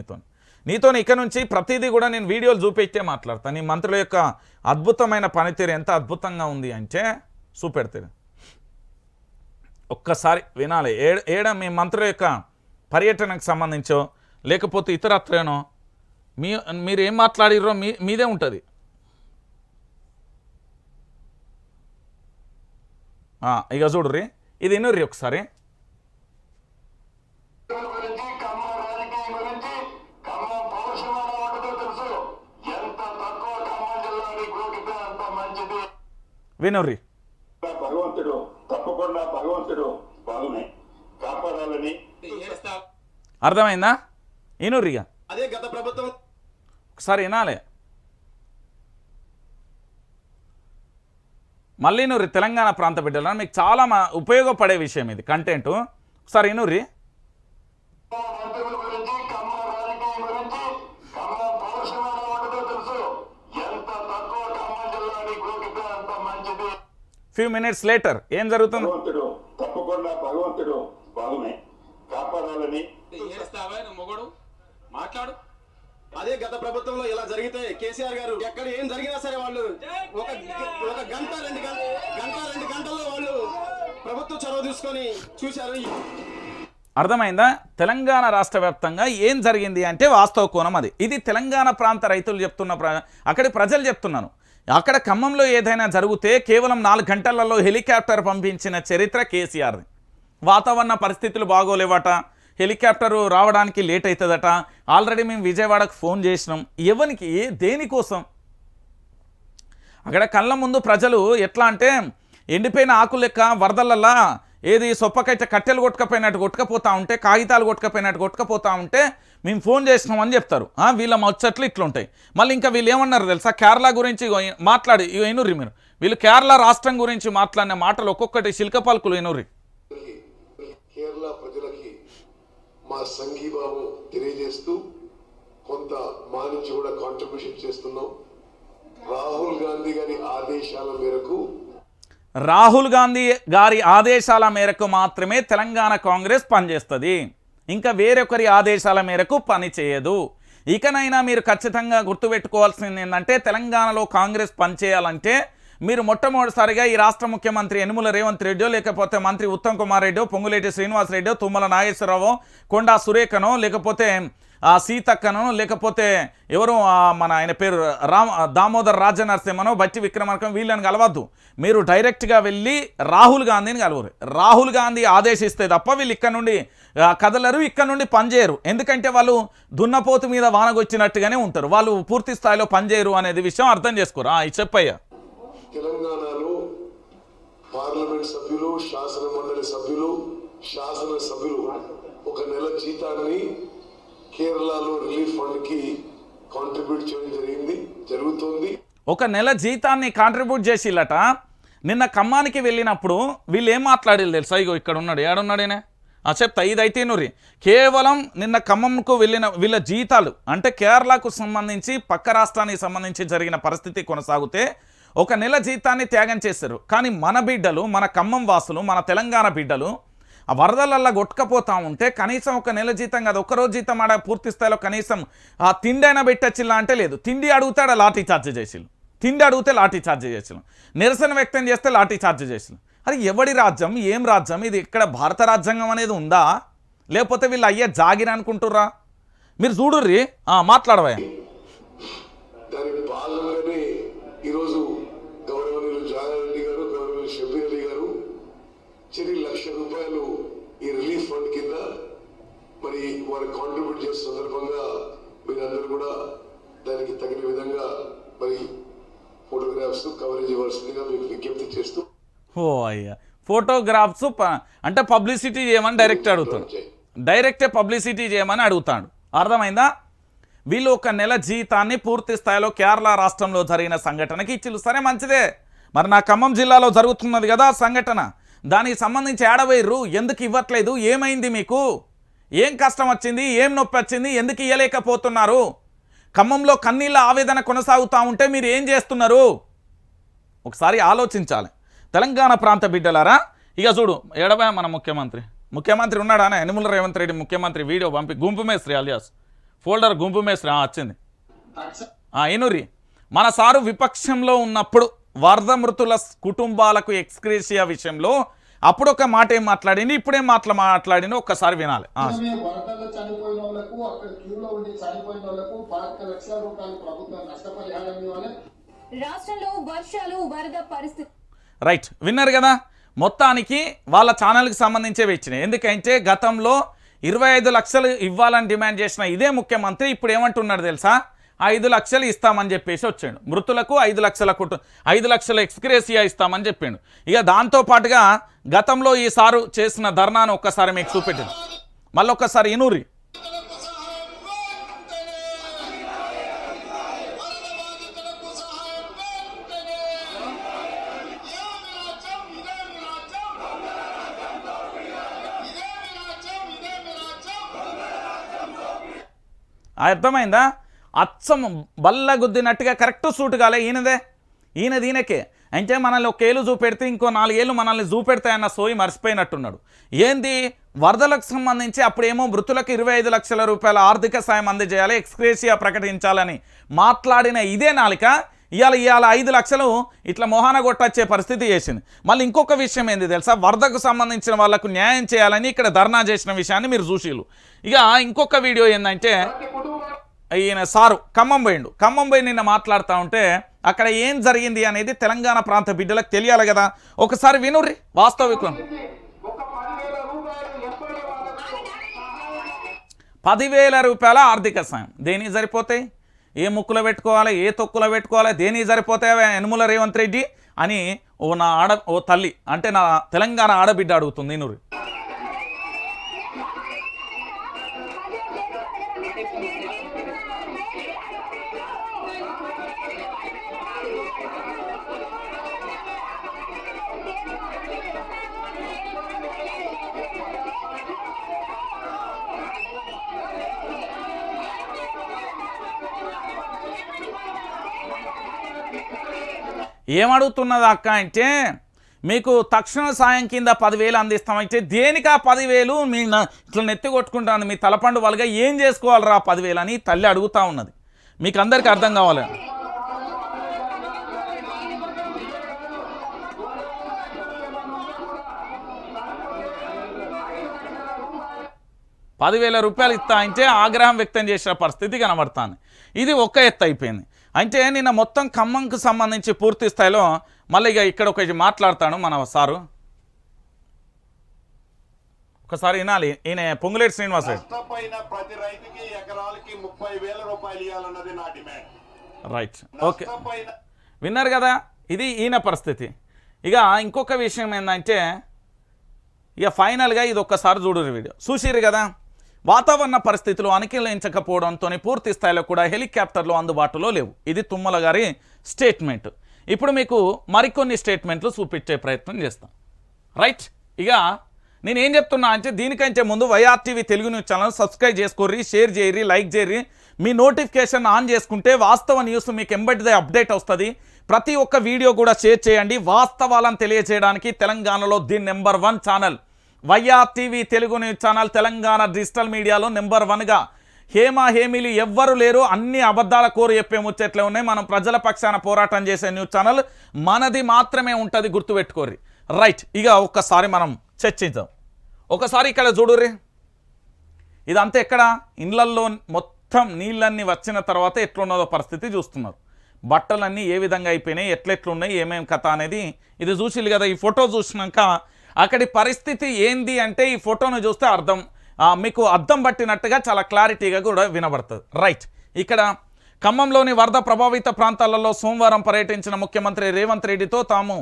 నీతో ఇక నుంచి ప్రతిదీ కూడా నేను వీడియోలు చూపెట్టే మాట్లాడతాను. నీ మంత్రుల యొక్క అద్భుతమైన పనితీరు ఎంత అద్భుతంగా ఉంది అంటే చూపెడతాను. ఒక్కసారి వినాలి. ఏడ మీ మంత్రుల యొక్క పర్యటనకు సంబంధించో లేకపోతే ఇతరత్రేనో మీరు ఏం మాట్లాడిర్రో మీదే ఉంటుంది. ఇక చూడుర్రి, ఇది ఎన్నుర్రి ఒకసారి. వినుర్రి. భగవంతుడు తప్పకుండా భగవంతుడు బాగున్నాయి కాపాడాలని అర్థమైందా? ఇనుర్రిగా అదే గత ప్రభుత్వం ఒకసారి వినాలి. మళ్ళీ నూరి తెలంగాణ ప్రాంత బిడ్డలను మీకు చాలా ఉపయోగపడే విషయం ఇది కంటెంట్. ఒకసారి ఇనుర్రి. ఫ్యూ మినిట్స్ లేటర్ ఏం జరుగుతుంది? తప్పకుండా భగవంతుడు బాగున్నాయి కాపాడాలని మాట్లాడు. అదే గత ప్రభుత్వంలో ఇలా జరిగితే కేసీఆర్ గారు ఎక్కడ ఏం జరిగినా సరే వాళ్ళు ఒక గంట రెండు గంటల్లో వాళ్ళు ప్రభుత్వం చొరవ తీసుకొని చూశారు. అర్థమైందా? తెలంగాణ రాష్ట్ర వ్యాప్తంగా ఏం జరిగింది అంటే వాస్తవ కోణం అది. ఇది తెలంగాణ ప్రాంత రైతులు చెప్తున్న అక్కడి ప్రజలు చెప్తున్నాను. అక్కడ ఖమ్మంలో ఏదైనా జరిగితే కేవలం 4 గంటలలో హెలికాప్టర్ పంపించిన చరిత్ర కేసీఆర్ది. వాతావరణ పరిస్థితులు బాగోలేవట, హెలికాప్టరు రావడానికి లేట్ అవుతుందట. ఆల్రెడీ మేము విజయవాడకు ఫోన్ చేసినాం. ఎవరికి దేనికోసం? అక్కడ కళ్ళ ముందు ప్రజలు ఎట్లా అంటే ఎండిపోయిన ఆకులు లెక్క వరదలల్లా ఏది సొప్పకైతే కట్టెలు కొట్టుకపోయినట్టు కొట్టుకపోతూ ఉంటే, కాగితాలు కొట్టుకపోయినట్టు కొట్టుకపోతూ ఉంటే మేము ఫోన్ చేసినామని చెప్తారు. వీళ్ళ ముచ్చట్లు ఇట్లుంటాయి. మళ్ళీ ఇంకా వీళ్ళు ఏమన్నారు తెలుసా? కేరళ గురించి మాట్లాడి ఎనుర్రి మీరు. వీళ్ళు కేరళ రాష్ట్రం గురించి మాట్లాడిన మాటలు ఒక్కొక్కటి శిల్క పలుకులు ఎనుర్రి. కేరళ ప్రజలకి మా సంఘీభావం తెలియజేస్తూ కొంత మా నుంచి కూడా కాంట్రిబ్యూషన్ చేస్తున్నాం. రాహుల్ గాంధీ గారి ఆదేశాల మేరకు మాత్రమే తెలంగాణ కాంగ్రెస్ పనిచేస్తుంది. ఇంకా వేరొకరి ఆదేశాల మేరకు పని చేయదు. ఇకనైనా మీరు ఖచ్చితంగా గుర్తుపెట్టుకోవాల్సింది ఏంటంటే తెలంగాణలో కాంగ్రెస్ పనిచేయాలంటే మీరు మొట్టమొదటిసారిగా ఈ రాష్ట్ర ముఖ్యమంత్రి యనుమల రేవంత్ రెడ్డో, లేకపోతే మంత్రి ఉత్తమ్ కుమార్ రెడ్డో, పొంగులేటి శ్రీనివాస్ రెడ్డో, తుమ్మల నాగేశ్వరరావు, కొండా సురేఖనో, లేకపోతే సీతక్కనో, లేకపోతే ఎవరు మన ఆయన పేరు దామోదర్ రాజనరసింహనో, బట్టి విక్రమార్కం వీళ్ళని కలవద్దు. మీరు డైరెక్ట్గా వెళ్ళి రాహుల్ గాంధీని కలవరు. రాహుల్ గాంధీ ఆదేశిస్తే తప్ప వీళ్ళు ఇక్కడ నుండి కదలరు, ఇక్కడ నుండి పనిచేయరు. ఎందుకంటే వాళ్ళు దున్నపోతు మీద వానగొచ్చినట్టుగానే ఉంటారు. వాళ్ళు పూర్తి స్థాయిలో పనిచేయరు అనేది విషయం అర్థం చేసుకోరు. చెప్పయ్యా. తెలంగాణలో పార్లమెంట్ సభ్యులు, శాసన మండలి సభ్యులు, శాసనసభ్యులు ఒక నెల జీతాన్ని కేరళలో రిలీఫ్ ఫండ్ కి కాంట్రిబ్యూట్ చేయడం జరుగుతుంది. ఒక నెల జీతాన్ని కాంట్రిబ్యూట్ చేసిల్లట. నిన్న ఖమ్మానికి వెళ్ళినప్పుడు వీళ్ళు ఏం మాట్లాడారు తెలుసా? ఇగో ఇక్కడ ఉన్నాడు, ఏడున్నాడేనే చెప్తా. ఇదైతే నూరి కేవలం నిన్న ఖమ్మంకు వెళ్ళిన వీళ్ళ జీతాలు అంటే కేరళకు సంబంధించి పక్క రాష్ట్రానికి సంబంధించి జరిగిన పరిస్థితి కొనసాగితే ఒక నెల జీతాన్ని త్యాగం చేశారు. కానీ మన బిడ్డలు, మన ఖమ్మం వాసులు, మన తెలంగాణ బిడ్డలు ఆ వరదలల్లా కొట్టుకపోతూ ఉంటే కనీసం ఒక నెల జీతం కాదు, ఒక్కరోజు జీతం ఆడ పూర్తి స్థాయిలో కనీసం ఆ తిండి అయినా పెట్టచ్చిల్లా అంటే లేదు. తిండి అడుగుతాడు లాఠీ చార్జ్ చేసిల్లు, తిండి అడిగితే లాఠీ చార్జ్ చేసిల్లు, నిరసన వ్యక్తం చేస్తే లాఠీ చార్జ్ చేసిల్లు. అది ఎవడి రాజ్యం? ఏం రాజ్యం ఇది? ఇక్కడ భారత రాజ్యాంగం అనేది ఉందా? లేకపోతే వీళ్ళు అయ్యే జాగిరి అనుకుంటుర్రా? మీరు చూడుర్రి, మాట్లాడవా. దాని భాగంగానే ఈరోజు గౌరవనీయులు జానారెడ్డి గారు, గౌరవనీయులు షబీర్ అలీ గారు చెరి ₹1,00,000 ఈ రిలీఫ్ ఫండ్ కింద మరి వారు కాంట్రిబ్యూట్ చేసిన సందర్భంగా మీరందరూ కూడా దానికి తగిన విధంగా మరి ఫోటోగ్రాఫ్స్ కవరేజ్ ఇవ్వాల్సిందిగా మీకు విజ్ఞప్తి చేస్తూ. అయ్యా, ఫోటోగ్రాఫ్స్ అంటే పబ్లిసిటీ చేయమని డైరెక్ట్ అడుగుతాడు. డైరెక్టే పబ్లిసిటీ చేయమని అడుగుతాడు. అర్థమైందా? వీళ్ళు ఒక నెల జీతాన్ని పూర్తి స్థాయిలో కేరళ రాష్ట్రంలో జరిగిన సంఘటనకి ఇచ్చిల్లు. సరే మంచిదే. మరి నా ఖమ్మం జిల్లాలో జరుగుతున్నది కదా సంఘటన, దానికి సంబంధించి ఏడవేర్రు, ఎందుకు ఇవ్వట్లేదు? ఏమైంది మీకు? ఏం కష్టం వచ్చింది? ఏం నొప్పి వచ్చింది? ఎందుకు ఇవ్వలేకపోతున్నారు? ఖమ్మంలో కన్నీళ్ళ ఆవేదన కొనసాగుతూ ఉంటే మీరు ఏం చేస్తున్నారు? ఒకసారి ఆలోచించాలి తెలంగాణ ప్రాంత బిడ్డలారా. ఇక చూడు ఏడవా మన ముఖ్యమంత్రి ఉన్నాడానే యనుమల రేవంత్ రెడ్డి ముఖ్యమంత్రి వీడియో పంపి గుంపు మేస్త్రి అలియాస్ ఫోల్డర్ గుంపు మేస్త్రి వచ్చింది. ఏనురి మన సారు విపక్షంలో ఉన్నప్పుడు వరద మృతుల కుటుంబాలకు ఎక్స్గ్రేషియా విషయంలో అప్పుడు ఒక మాట ఏం మాట్లాడింది, ఇప్పుడేం మాట్లాడింది ఒక్కసారి వినాలి. వరదల్లో చనిపోయిన వాళ్ళకు అక్కడ క్యూలో ఉండి చనిపోయిన వాళ్ళకు 5 లక్షల రూపాయలు ప్రభుత్వం నష్టపరిహారం ఇవ్వాలి. రాష్ట్రంలో వర్షాలు వరద పరిస్థితి రైట్, విన్నారు కదా. మొత్తానికి వాళ్ళ ఛానల్కి సంబంధించే వచ్చినాయి. ఎందుకంటే గతంలో 25 లక్షలు ఇవ్వాలని డిమాండ్ చేసిన ఇదే ముఖ్యమంత్రి ఇప్పుడు ఏమంటున్నాడు తెలుసా, 5 లక్షలు ఇస్తామని చెప్పేసి వచ్చాడు. మృతులకు 5 లక్షల ఎక్స్గ్రేసియా ఇస్తామని చెప్పిండు. ఇక దాంతోపాటుగా గతంలో ఈ సారు చేసిన ధర్నాను ఒక్కసారి మీకు చూపెట్టింది. మళ్ళీ ఒక్కసారి ఇనూరి. అర్థమైందా? అచ్చం బల్ల గుద్దినట్టుగా కరెక్ట్ సూట్ కాలే ఈయనకే. అంటే మనల్ని ఒక ఏళ్ళు చూపెడితే ఇంకో 4 ఏళ్ళు మనల్ని చూపెడతాయన్న సోయి మర్చిపోయినట్టున్నాడు. ఏంది వరదలకు సంబంధించి అప్పుడేమో మృతులకు 25 లక్షల రూపాయల ఆర్థిక సాయం అందజేయాలి, ఎక్స్గ్రేసియా ప్రకటించాలని మాట్లాడిన ఇదే నాలిక ఇవాళ 5 లక్షలు ఇట్లా మొహాన కొట్టొచ్చే పరిస్థితి చేసింది. మళ్ళీ ఇంకొక విషయం ఏంది తెలుసా, వరదకు సంబంధించిన వాళ్ళకు న్యాయం చేయాలని ఇక్కడ ధర్నా చేసిన విషయాన్ని మీరు చూసిళ్ళు. ఇక ఇంకొక వీడియో ఏంటంటే ఈయన సారు ఖమ్మం పోయి నిన్న మాట్లాడుతూ ఉంటే అక్కడ ఏం జరిగింది అనేది తెలంగాణ ప్రాంత బిడ్డలకు తెలియాలి కదా. ఒకసారి వినుర్రి వాస్తవికం. 10,000 రూపాయల ఆర్థిక సాయం దేనికి సరిపోతాయి? ఏ ముక్కులో పెట్టుకోవాలి, ఏ తొక్కులో పెట్టుకోవాలి, దేనికి సరిపోతాయి యనుమల రేవంత్ రెడ్డి అని ఓ తల్లి అంటే నా తెలంగాణ ఆడబిడ్డ అడుగుతుంది. నూరి ఏమడుగుతున్నది అక్క అంటే, మీకు తక్షణ సాయం కింద 10,000 అందిస్తామంటే దేనికి ఆ 10,000 మీ ఇట్లా నెత్తి కొట్టుకుంటాను మీ తలపండు వాళ్ళగా ఏం చేసుకోవాలరా 10,000 అని తల్లి అడుగుతూ ఉన్నది. మీకు అందరికీ అర్థం కావాలి. ₹10,000 ఇస్తా అంటే ఆగ్రహం వ్యక్తం చేసిన పరిస్థితి కనబడుతుంది. ఇది ఒక్క ఎత్తు అయిపోయింది. అంటే నిన్న మొత్తం ఖమ్మంకు సంబంధించి పూర్తి స్థాయిలో మళ్ళీ ఇక ఇక్కడ ఒకటి మాట్లాడతాను మన సారు. ఒకసారి వినాలి. ఈయన పొంగులేటి శ్రీనివాస్ ప్రతి రైతుకి ఎకరాలకి 30,000 రూపాయలు ఇవ్వాలన్నది నా డిమాండ్. రైట్, ఓకే, విన్నారు కదా. ఇది ఈయన పరిస్థితి. ఇక ఇంకొక విషయం ఏంటంటే ఇక ఫైనల్గా ఇది ఒక్కసారి చూడరు వీడియో చూసిరు కదా. వాతావరణ పరిస్థితులు అనుకూలించకపోవడంతో పూర్తి స్థాయిలో కూడా హెలికాప్టర్లు అందుబాటులో లేవు. ఇది తుమ్మల గారి స్టేట్మెంట్. ఇప్పుడు మీకు మరికొన్ని స్టేట్మెంట్లు చూపించే ప్రయత్నం చేస్తాం. రైట్, ఇక నేనేం చెప్తున్నా అంటే దీనికంటే ముందు YRTV Telugu news channel subscribe చేసుకోర్రి, షేర్ చేయరి, లైక్ చేయరి, మీ నోటిఫికేషన్ ఆన్ చేసుకుంటే వాస్తవ న్యూస్ మీకు ఎంబడిదే అప్డేట్ వస్తుంది. ప్రతి ఒక్క వీడియో కూడా షేర్ చేయండి. వాస్తవాలను తెలియజేయడానికి తెలంగాణలో the number 1 channel YRTV Telugu news channel. Telangana digital మీడియాలో నెంబర్ 1గా హేమీలు ఎవ్వరు లేరు. అన్ని అబద్ధాల కోరు చెప్పే ముచ్చట్లే ఉన్నాయి. మనం ప్రజల పక్షాన పోరాటం చేసే న్యూస్ ఛానల్ మనది మాత్రమే ఉంటుంది, గుర్తుపెట్టుకోర్రి. రైట్, ఇక ఒక్కసారి మనం చర్చిద్దాం. ఒకసారి ఇక్కడ చూడుర్రి. ఇదంతా ఎక్కడ ఇండ్లల్లో మొత్తం నీళ్ళన్నీ వచ్చిన తర్వాత ఎట్లున్నదో పరిస్థితి చూస్తున్నారు. బట్టలన్నీ ఏ విధంగా అయిపోయినాయి, ఎట్లెట్లున్నాయి, ఏమేం కథ అనేది ఇది చూసిల్లు కదా. ఈ ఫోటో చూసినాక అక్కడి పరిస్థితి ఏంది అంటే ఈ ఫోటోను చూస్తే మీకు అర్థం పట్టినట్టుగా చాలా క్లారిటీగా కూడా వినబడుతుంది. రైట్, ఇక్కడ ఖమ్మంలోని వరద ప్రభావిత ప్రాంతాలలో సోమవారం పర్యటించిన ముఖ్యమంత్రి రేవంత్ రెడ్డితో తాము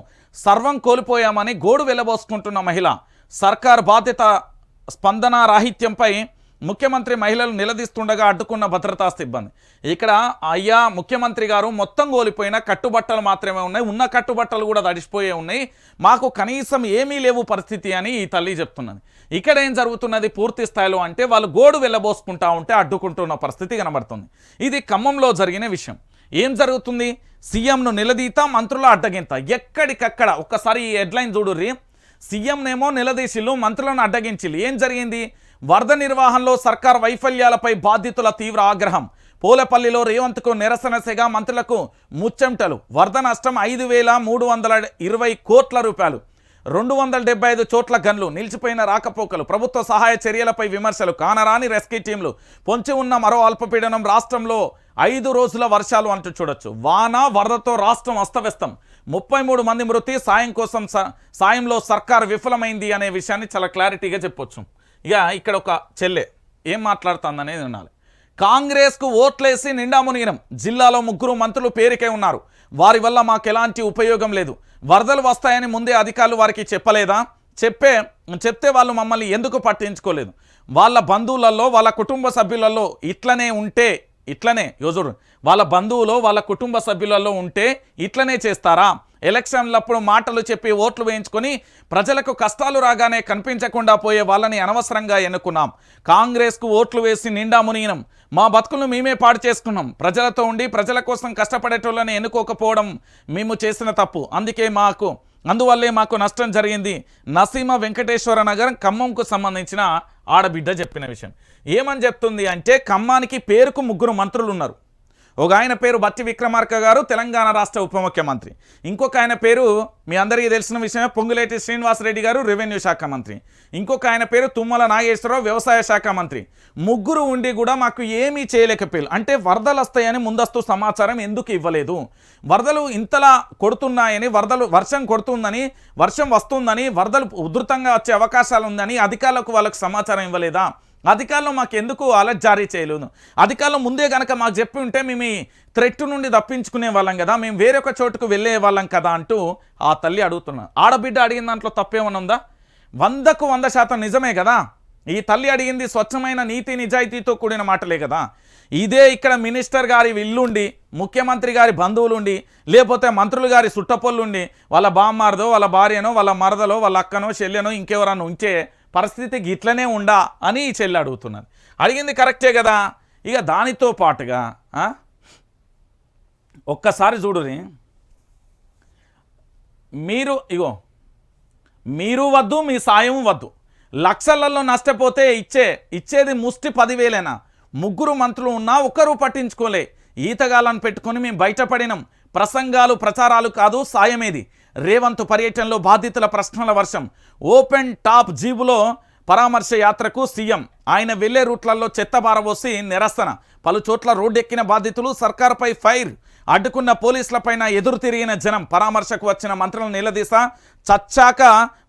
సర్వం కోల్పోయామని గోడు వెళ్లబోసుకుంటున్న మహిళ. సర్కార్ బాధ్యత స్పందన రాహిత్యంపై ముఖ్యమంత్రి మహిళలు నిలదీస్తుండగా అడ్డుకున్న భద్రతా సిబ్బంది. ఇక్కడ అయ్యా ముఖ్యమంత్రి గారు మొత్తం కోల్పోయిన కట్టుబట్టలు మాత్రమే ఉన్నాయి, ఉన్న కట్టుబట్టలు కూడా తడిసిపోయే ఉన్నాయి, మాకు కనీసం ఏమీ లేవు పరిస్థితి అని ఈ తల్లి చెప్తున్నది. ఇక్కడ ఏం జరుగుతున్నది పూర్తి స్థాయిలో అంటే వాళ్ళు గోడు వెళ్ళబోసుకుంటా ఉంటే అడ్డుకుంటున్న పరిస్థితి కనబడుతుంది. ఇది ఖమ్మంలో జరిగిన విషయం. ఏం జరుగుతుంది? సీఎంను నిలదీత, మంత్రుల అడ్డగింత. ఎక్కడికక్కడ ఒక్కసారి ఈ హెడ్లైన్ చూడుర్రి. సీఎంనేమో నిలదీసిళ్ళు, మంత్రులను అడ్డగించిళ్ళు. ఏం జరిగింది? వరద నిర్వహణలో సర్కార్ వైఫల్యాలపై బాధితుల తీవ్ర ఆగ్రహం. పోలేపల్లిలో రేవంత్కు నిరసన సెగ, మంత్రులకు ముచ్చెంటలు. వరద నష్టం 5,320 కోట్ల రూపాయలు. 275 చోట్ల గన్లు, నిలిచిపోయిన రాకపోకలు, ప్రభుత్వ సహాయ చర్యలపై విమర్శలు, కానరాని రెస్క్యూ టీంలు, పొంచి ఉన్న మరో అల్పపీడనం, రాష్ట్రంలో 5 రోజుల వర్షాలు అంటూ చూడొచ్చు. వాన వరదతో రాష్ట్రం అస్తవ్యస్తం, 33 మంది మృతి, సాయంలో సర్కారు విఫలమైంది అనే విషయాన్ని చాలా క్లారిటీగా చెప్పొచ్చు. ఇక ఇక్కడ ఒక చెల్లె ఏం మాట్లాడుతుందనేది వినాలి. కాంగ్రెస్కు ఓట్లేసి నిండా మునిగినం, జిల్లాలో 3 మంత్రులు పేరుకే ఉన్నారు, వారి వల్ల మాకు ఎలాంటి ఉపయోగం లేదు. వరదలు వస్తాయని ముందే అధికారులు వారికి చెప్పలేదా? చెప్తే వాళ్ళు మమ్మల్ని ఎందుకు పట్టించుకోలేదు? వాళ్ళ బంధువులలో వాళ్ళ కుటుంబ సభ్యులలో ఇట్లనే యోజుడు వాళ్ళ బంధువులో వాళ్ళ కుటుంబ సభ్యులలో ఉంటే ఇట్లనే చేస్తారా? ఎలక్షన్లప్పుడు మాటలు చెప్పి ఓట్లు వేయించుకొని ప్రజలకు కష్టాలు రాగానే కనిపించకుండా పోయే వాళ్ళని అనవసరంగా ఎన్నుకున్నాం. కాంగ్రెస్కు ఓట్లు వేసి నిండా మునిగినం, మా బతుకులను మేమే పాడు చేసుకున్నాం. ప్రజలతో ఉండి ప్రజల కోసం కష్టపడేటోళ్ళని ఎన్నుకోకపోవడం మేము చేసిన తప్పు, అందువల్లే మాకు నష్టం జరిగింది. నసీమ వెంకటేశ్వర నగరం ఖమ్మంకు సంబంధించిన ఆడబిడ్డ చెప్పిన విషయం ఏమని చెప్తుంది అంటే, ఖమ్మానికి పేరుకు 3 మంత్రులు ఉన్నారు. ఒక ఆయన పేరు బట్టి విక్రమార్క గారు, తెలంగాణ రాష్ట్ర ఉప ముఖ్యమంత్రి. ఇంకొక ఆయన పేరు మీ అందరికీ తెలిసిన విషయమే, పొంగులేటి శ్రీనివాసరెడ్డి గారు, రెవెన్యూ శాఖ మంత్రి. ఇంకొక ఆయన పేరు తుమ్మల నాగేశ్వరరావు, వ్యవసాయ శాఖ మంత్రి. 3 ఉండి కూడా మాకు ఏమీ చేయలేకపోయారు. అంటే వరదలు వస్తాయని ముందస్తు సమాచారం ఎందుకు ఇవ్వలేదు? వరదలు ఇంతలా కొడుతున్నాయని, వర్షం కొడుతుందని, వర్షం వస్తుందని, వరదలు ఉధృతంగా వచ్చే అవకాశాలు ఉందని అధికారులకు వాళ్ళకు సమాచారం ఇవ్వలేదా? అధికారులు మాకు ఎందుకు అలర్ట్ జారీ చేయలేదు? అధికారులు ముందే కనుక మాకు చెప్పి ఉంటే మేము ఈ థ్రెట్ నుండి తప్పించుకునే వాళ్ళం కదా, మేము వేరొక చోటుకు వెళ్ళే వాళ్ళం కదా అంటూ ఆ తల్లి అడుగుతున్నాను. ఆడబిడ్డ అడిగిన దాంట్లో తప్పేమన్నా ఉందా? 100కు 100% నిజమే కదా. ఈ తల్లి అడిగింది స్వచ్ఛమైన నీతి నిజాయితీతో కూడిన మాటలే కదా. ఇదే ఇక్కడ మినిస్టర్ గారి ఇల్లుండి, ముఖ్యమంత్రి గారి బంధువులుండి, లేకపోతే మంత్రులు గారి సుట్టపొల్లుండి, వాళ్ళ బామ్మారదో వాళ్ళ భార్యనో వాళ్ళ మరదలో వాళ్ళ అక్కనో చెల్లెనో ఇంకెవరన్నా ఉంచే పరిస్థితి ఇట్లనే ఉండా అని ఈ చెల్లి అడుగుతున్నది. అడిగింది కరెక్టే కదా. ఇక దానితో పాటుగా ఒక్కసారి చూడుని, మీరు వద్దు, మీ సాయం వద్దు, లక్షలలో నష్టపోతే ఇచ్చేది ముష్టి 10,000. 3 మంత్రులు ఉన్నా ఒక్కరూ పట్టించుకోలే. ఈతగాళ్ళను పెట్టుకొని మేము బయటపడినాం. ప్రసంగాలు ప్రచారాలు కాదు, సాయమేది. రేవంత్ పర్యటనలో బాధితుల ప్రశ్నల వర్షం. ఓపెన్ టాప్ జీబులో పరామర్శ యాత్రకు సీఎం. ఆయన వెళ్లే రూట్లలో చెత్త బారబోసి నిరసన. పలు చోట్ల రోడ్డెక్కిన బాధితులు, సర్కారుపై ఫైర్. అడ్డుకున్న పోలీసులపైన ఎదురు తిరిగిన జనం. పరామర్శకు వచ్చిన మంత్రులను నిలదీసా, చచ్చాక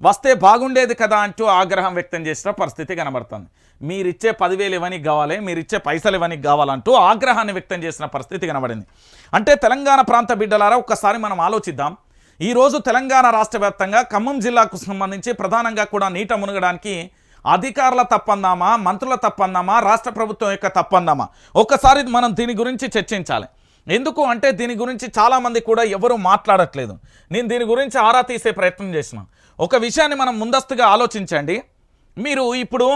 వస్తే బాగుండేది కదా అంటూ ఆగ్రహం వ్యక్తం చేసిన పరిస్థితి కనబడుతుంది. మీరిచ్చే 10,000 ఇవ్వనికి కావాలి, మీరిచ్చే పైసలు ఇవ్వనికి కావాలంటూ ఆగ్రహాన్ని వ్యక్తం చేసిన పరిస్థితి కనబడింది. అంటే తెలంగాణ ప్రాంత బిడ్డలారా, ఒక్కసారి మనం ఆలోచిద్దాం. ఈరోజు తెలంగాణ రాష్ట్ర వ్యాప్తంగా ఖమ్మం జిల్లాకు సంబంధించి ప్రధానంగా కూడా నీట మునగడానికి అధికారుల తప్పందామా, మంత్రుల తప్పందామా, రాష్ట్ర ప్రభుత్వం యొక్క తప్పందామా? ఒక్కసారి మనం దీని గురించి చర్చించాలి. ఎందుకు అంటే దీని గురించి చాలామంది కూడా ఎవరు మాట్లాడట్లేదు. నేను దీని గురించి ఆరా తీసే ప్రయత్నం చేసిన ఒక విషయాన్ని మనం ముందస్తుగా ఆలోచించండి. మీరు ఇప్పుడు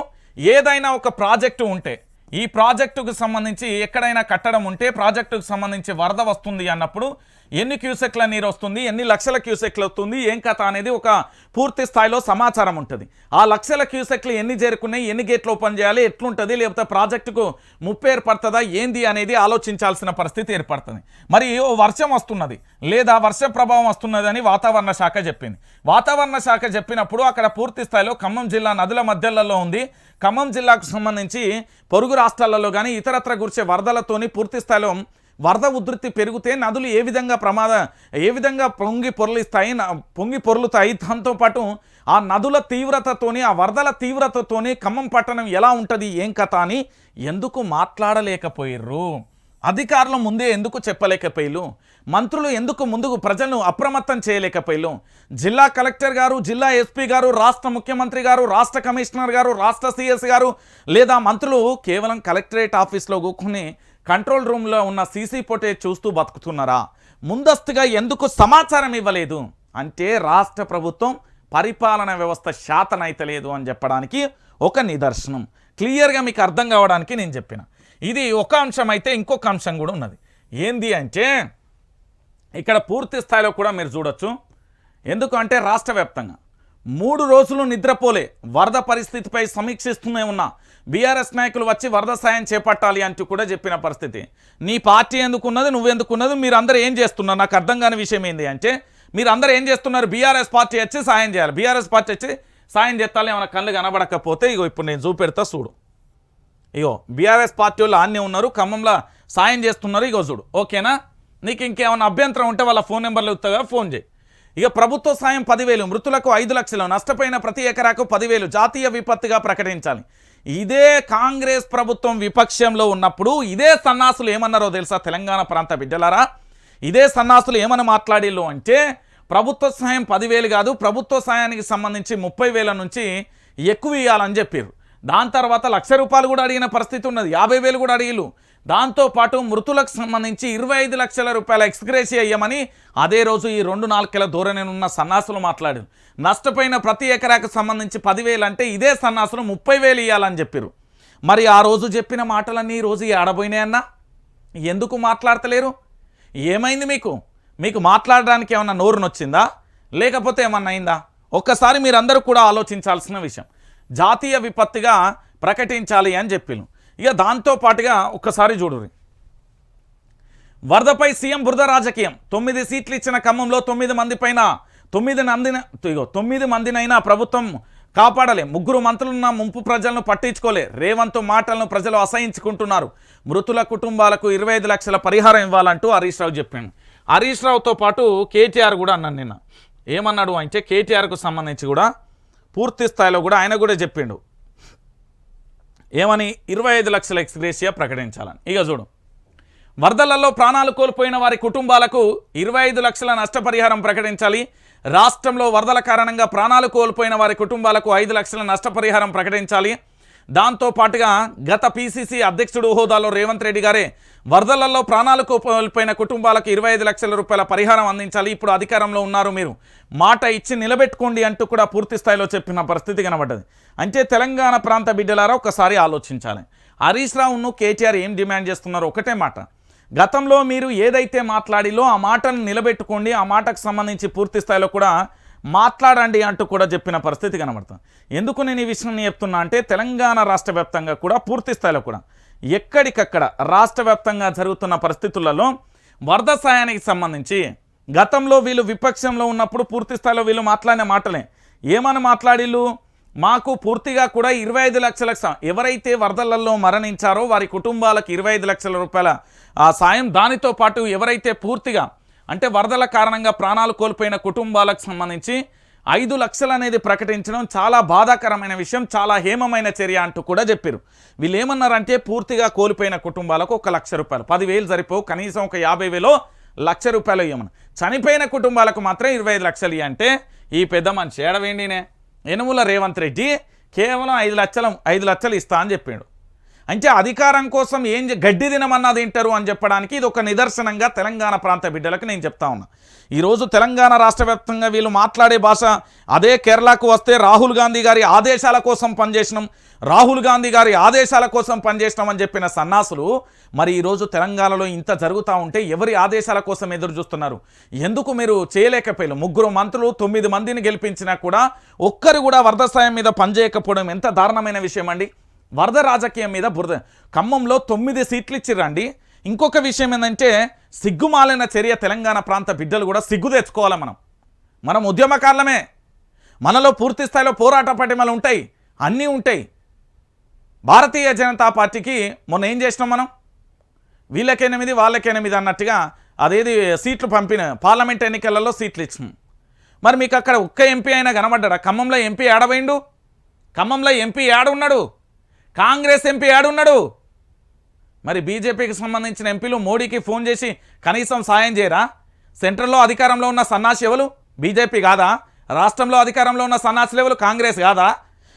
ఏదైనా ఒక ప్రాజెక్టు ఉంటే, ఈ ప్రాజెక్టుకు సంబంధించి ఎక్కడైనా కట్టడం ఉంటే, ప్రాజెక్టుకు సంబంధించి వరద వస్తుంది అన్నప్పుడు ఎన్ని క్యూసెక్ల నీరు వస్తుంది, ఎన్ని లక్షల క్యూసెక్లు వస్తుంది, ఏం కథ అనేది ఒక పూర్తి స్థాయిలో సమాచారం ఉంటుంది. ఆ లక్షల క్యూసెక్లు ఎన్ని చేరుకున్నాయి, ఎన్ని గేట్లు ఓపెన్ చేయాలి, ఎట్లుంటుంది, లేకపోతే ప్రాజెక్టుకు ముప్పు ఏర్పడుతుందా ఏంది అనేది ఆలోచించాల్సిన పరిస్థితి ఏర్పడుతుంది. మరి ఓ వర్షం వస్తున్నది లేదా వర్ష ప్రభావం వస్తున్నది అని వాతావరణ శాఖ చెప్పింది. వాతావరణ శాఖ చెప్పినప్పుడు అక్కడ పూర్తి స్థాయిలో ఖమ్మం జిల్లా నదుల మధ్యలలో ఉంది. ఖమ్మం జిల్లాకు సంబంధించి పొరుగు రాష్ట్రాలలో కానీ ఇతరత్ర గురిసే వరదలతోని పూర్తి స్థాయిలో వరద ఉధృతి పెరిగితే నదులు ఏ విధంగా పొంగి పొర్లుతాయి. దాంతోపాటు ఆ నదుల తీవ్రతతోని, ఆ వరదల తీవ్రతతోని ఖమ్మం పట్టణం ఎలా ఉంటుంది, ఏం కథ అని ఎందుకు మాట్లాడలేకపోయారు? అధికారులు ముందే ఎందుకు చెప్పలేకపోయారు? మంత్రులు ఎందుకు ముందుకు ప్రజలను అప్రమత్తం చేయలేకపోయారు? జిల్లా కలెక్టర్ గారు, జిల్లా ఎస్పీ గారు, రాష్ట్ర ముఖ్యమంత్రి గారు, రాష్ట్ర కమిషనర్ గారు, రాష్ట్ర సిఎస్ గారు లేదా మంత్రులు కేవలం కలెక్టరేట్ ఆఫీస్లో కూర్చుని కంట్రోల్ రూమ్లో ఉన్న సీసీ ఫుటేజ్ చూస్తూ బతుకుతున్నారా? ముందస్తుగా ఎందుకు సమాచారం ఇవ్వలేదు అంటే రాష్ట్ర ప్రభుత్వం పరిపాలన వ్యవస్థ శాతనైతలేదు అని చెప్పడానికి ఒక నిదర్శనం. క్లియర్గా మీకు అర్థం కావడానికి నేను చెప్పిన ఇది ఒక అంశం అయితే, ఇంకొక అంశం కూడా ఉన్నది. ఏంది అంటే ఇక్కడ పూర్తి స్థాయిలో కూడా మీరు చూడొచ్చు. ఎందుకంటే రాష్ట్ర వ్యాప్తంగా 3 రోజులు నిద్రపోలే, వరద పరిస్థితిపై సమీక్షిస్తూనే ఉన్నా. బీఆర్ఎస్ నాయకులు వచ్చి వరద సాయం చేపట్టాలి అంటూ కూడా చెప్పిన పరిస్థితి. నీ పార్టీ ఎందుకున్నది, నువ్వెందుకున్నది, మీరు అందరూ ఏం చేస్తున్నారు? నాకు అర్థం కాని విషయం ఏంది అంటే మీరు అందరూ ఏం చేస్తున్నారు? బీఆర్ఎస్ పార్టీ వచ్చి సాయం చేయాలి, బీఆర్ఎస్ పార్టీ వచ్చి సాయం చేస్తాను. ఏమైనా కళ్ళు కనబడకపోతే ఇగో ఇప్పుడు నేను చూపెడతా చూడు. ఇగో బీఆర్ఎస్ పార్టీ వాళ్ళు ఆన్నే ఉన్నారు, ఖమ్మంలో సాయం చేస్తున్నారు. ఇగో చూడు, ఓకేనా? నీకు ఇంకేమైనా అభ్యంతరం ఉంటే వాళ్ళ ఫోన్ నెంబర్లు ఇస్తాగా, ఫోన్ చేయి. ఇక ప్రభుత్వ సాయం 10,000, మృతులకు 5 లక్షలు, నష్టపోయిన ప్రతి ఎకరాకు 10,000 జాతీయ విపత్తుగా ప్రకటించాలి. ఇదే కాంగ్రెస్ ప్రభుత్వం విపక్షంలో ఉన్నప్పుడు ఇదే సన్నాసులు ఏమన్నారో తెలుసా తెలంగాణ ప్రాంత బిడ్డలారా? ఇదే సన్నాసులు ఏమని మాట్లాడిల్లు అంటే ప్రభుత్వ సాయం 10,000 కాదు, ప్రభుత్వ సాయానికి సంబంధించి 30,000 నుంచి ఎక్కువ ఇవ్వాలని చెప్పారు. దాని తర్వాత ₹1,00,000 కూడా అడిగిన పరిస్థితి ఉన్నది, 50,000 కూడా అడిగిలు. దాంతోపాటు మృతులకు సంబంధించి 25 లక్షల రూపాయల ఎక్స్గ్రేషియా ఇయ్యమని అదే రోజు ఈ 2 నాలుకల ధోరణి ఉన్న సన్నాసులు మాట్లాడారు. నష్టపోయిన ప్రతి ఎకరాకు సంబంధించి 10,000 అంటే ఇదే సన్నాసులు 30,000 ఇవ్వాలని చెప్పారు. మరి ఆ రోజు చెప్పిన మాటలన్నీ ఈ రోజు ఆడబోయినాయన్నా? ఎందుకు మాట్లాడతలేరు? ఏమైంది మీకు మాట్లాడడానికి ఏమన్నా నోరు నొచ్చిందా, లేకపోతే ఏమన్నా అయిందా? ఒక్కసారి మీరందరూ కూడా ఆలోచించాల్సిన విషయం. జాతీయ విపత్తుగా ప్రకటించాలి అని చెప్పిను. ఇక దాంతోపాటుగా ఒక్కసారి చూడుర్రి, వరదపై సీఎం బురద రాజకీయం. 9 సీట్లు ఇచ్చిన ఖమ్మంలో 9 మంది పైన 9 మందినైనా ప్రభుత్వం కాపాడలే. 3 మంత్రులున్న ముంపు ప్రజలను పట్టించుకోలే. రేవంత్ మాటలను ప్రజలు అసహించుకుంటున్నారు. మృతుల కుటుంబాలకు 25 లక్షల పరిహారం ఇవ్వాలంటూ హరీష్ రావు చెప్పాడు. హరీష్ రావుతో పాటు కేటీఆర్ కూడా అన్నాను నిన్న. ఏమన్నాడు అంటే కేటీఆర్కు సంబంధించి కూడా పూర్తి స్థాయిలో కూడా ఆయన కూడా చెప్పిండు ఏమని, 25 లక్షల ఎక్స్గ్రేషియా ప్రకటించాలని. ఇక చూడు, వరదలలో ప్రాణాలు కోల్పోయిన వారి కుటుంబాలకు 25 లక్షల నష్టపరిహారం ప్రకటించాలి. రాష్ట్రంలో వరదల కారణంగా ప్రాణాలు కోల్పోయిన వారి కుటుంబాలకు 5 లక్షల నష్టపరిహారం ప్రకటించాలి. దాంతోపాటుగా గత పిసిసి అధ్యక్షుడు హోదాలో రేవంత్ రెడ్డి గారే వరదలలో ప్రాణాలు కోల్పోయిన కుటుంబాలకు 25 లక్షల రూపాయల పరిహారం అందించాలి. ఇప్పుడు అధికారంలో ఉన్నారు, మీరు మాట ఇచ్చి నిలబెట్టుకోండి అంటూ కూడా పూర్తి స్థాయిలో చెప్పిన పరిస్థితి కనబడ్డది. అంటే తెలంగాణ ప్రాంత బిడ్డలారా ఒకసారి ఆలోచించాలి. హరీష్ రావును కేటీఆర్ ఏం డిమాండ్ చేస్తున్నారో ఒకటే మాట, గతంలో మీరు ఏదైతే మాట్లాడిలో ఆ మాటను నిలబెట్టుకోండి, ఆ మాటకు సంబంధించి పూర్తి స్థాయిలో కూడా మాట్లాడండి అంటూ కూడా చెప్పిన పరిస్థితి కనబడుతుంది. ఎందుకు నేను ఈ విషయాన్ని చెప్తున్నా అంటే తెలంగాణ రాష్ట్ర వ్యాప్తంగా కూడా పూర్తి స్థాయిలో కూడా ఎక్కడికక్కడ రాష్ట్ర వ్యాప్తంగా జరుగుతున్న పరిస్థితులలో వరద సాయానికి సంబంధించి గతంలో వీళ్ళు విపక్షంలో ఉన్నప్పుడు పూర్తి స్థాయిలో వీళ్ళు మాట్లాడిన మాటలే. ఏమని మాట్లాడిళ్ళు, మాకు పూర్తిగా కూడా 25 లక్షల ఎవరైతే వరదలలో మరణించారో వారి కుటుంబాలకు 25 లక్షల రూపాయల సాయం, దానితో పాటు ఎవరైతే పూర్తిగా అంటే వరదల కారణంగా ప్రాణాలు కోల్పోయిన కుటుంబాలకు సంబంధించి 5 లక్షలు అనేది ప్రకటించడం చాలా బాధాకరమైన విషయం, చాలా హేమమైన చర్య అంటూ కూడా చెప్పారు. వీళ్ళు ఏమన్నారంటే పూర్తిగా కోల్పోయిన కుటుంబాలకు 1 లక్ష రూపాయలు, 10,000 సరిపోవు, కనీసం ఒక 50,000 1,00,000 రూపాయలు ఇవ్వమని. చనిపోయిన కుటుంబాలకు మాత్రం 25 లక్షలు అంటే ఈ పెద్ద మనిషి ఏడవేండినే యనుమల రేవంత్ రెడ్డి కేవలం 5 లక్షలు ఇస్తా అని చెప్పాడు. అంటే అధికారం కోసం ఏం గడ్డి తినమన్నా తింటారు అని చెప్పడానికి ఇది ఒక నిదర్శనంగా తెలంగాణ ప్రాంత బిడ్డలకు నేను చెప్తా ఉన్నా. ఈరోజు తెలంగాణ రాష్ట్ర వ్యాప్తంగా వీళ్ళు మాట్లాడే భాష అదే కేరళకు వస్తే రాహుల్ గాంధీ గారి ఆదేశాల కోసం పనిచేసినాం, రాహుల్ గాంధీ గారి ఆదేశాల కోసం పనిచేసినాం అని చెప్పిన సన్నాసులు మరి ఈరోజు తెలంగాణలో ఇంత జరుగుతూ ఉంటే ఎవరి ఆదేశాల కోసం ఎదురు చూస్తున్నారు? ఎందుకు మీరు చేయలేకపోయారు? 3 మంత్రులు 9 మందిని గెలిపించినా కూడా ఒక్కరు కూడా వరద సాయం మీద పనిచేయకపోవడం ఎంత దారుణమైన విషయం అండి. వరద రాజకీయం మీద బురద. ఖమ్మంలో 9 సీట్లు ఇచ్చిర్రండి. ఇంకొక విషయం ఏంటంటే సిగ్గుమాలిన చర్య. తెలంగాణ ప్రాంత బిడ్డలు కూడా సిగ్గు తెచ్చుకోవాలి. మనం ఉద్యమకాలమే, మనలో పూర్తి స్థాయిలో పోరాట పటిమలు ఉంటాయి, అన్నీ ఉంటాయి. భారతీయ జనతా పార్టీకి మొన్న ఏం చేసినాం మనం, వీళ్ళకి 8 వాళ్ళకి 8 అన్నట్టుగా అదేది సీట్లు పంపిన పార్లమెంట్ ఎన్నికలలో సీట్లు ఇచ్చినాం. మరి మీకు అక్కడ ఒక్క ఎంపీ అయినా కనబడ్డాడా? ఖమ్మంలో ఎంపీ ఏడవైండు? ఖమ్మంలో ఎంపీ ఏడున్నాడు? కాంగ్రెస్ ఎంపీ ఏడున్నాడు? మరి బీజేపీకి సంబంధించిన ఎంపీలు మోడీకి ఫోన్ చేసి కనీసం సాయం చేయరా? సెంట్రల్లో అధికారంలో ఉన్న సన్నాసి ఎవరు? బీజేపీ కాదా? రాష్ట్రంలో అధికారంలో ఉన్న సన్నాసి ఎవరు? కాంగ్రెస్ కాదా?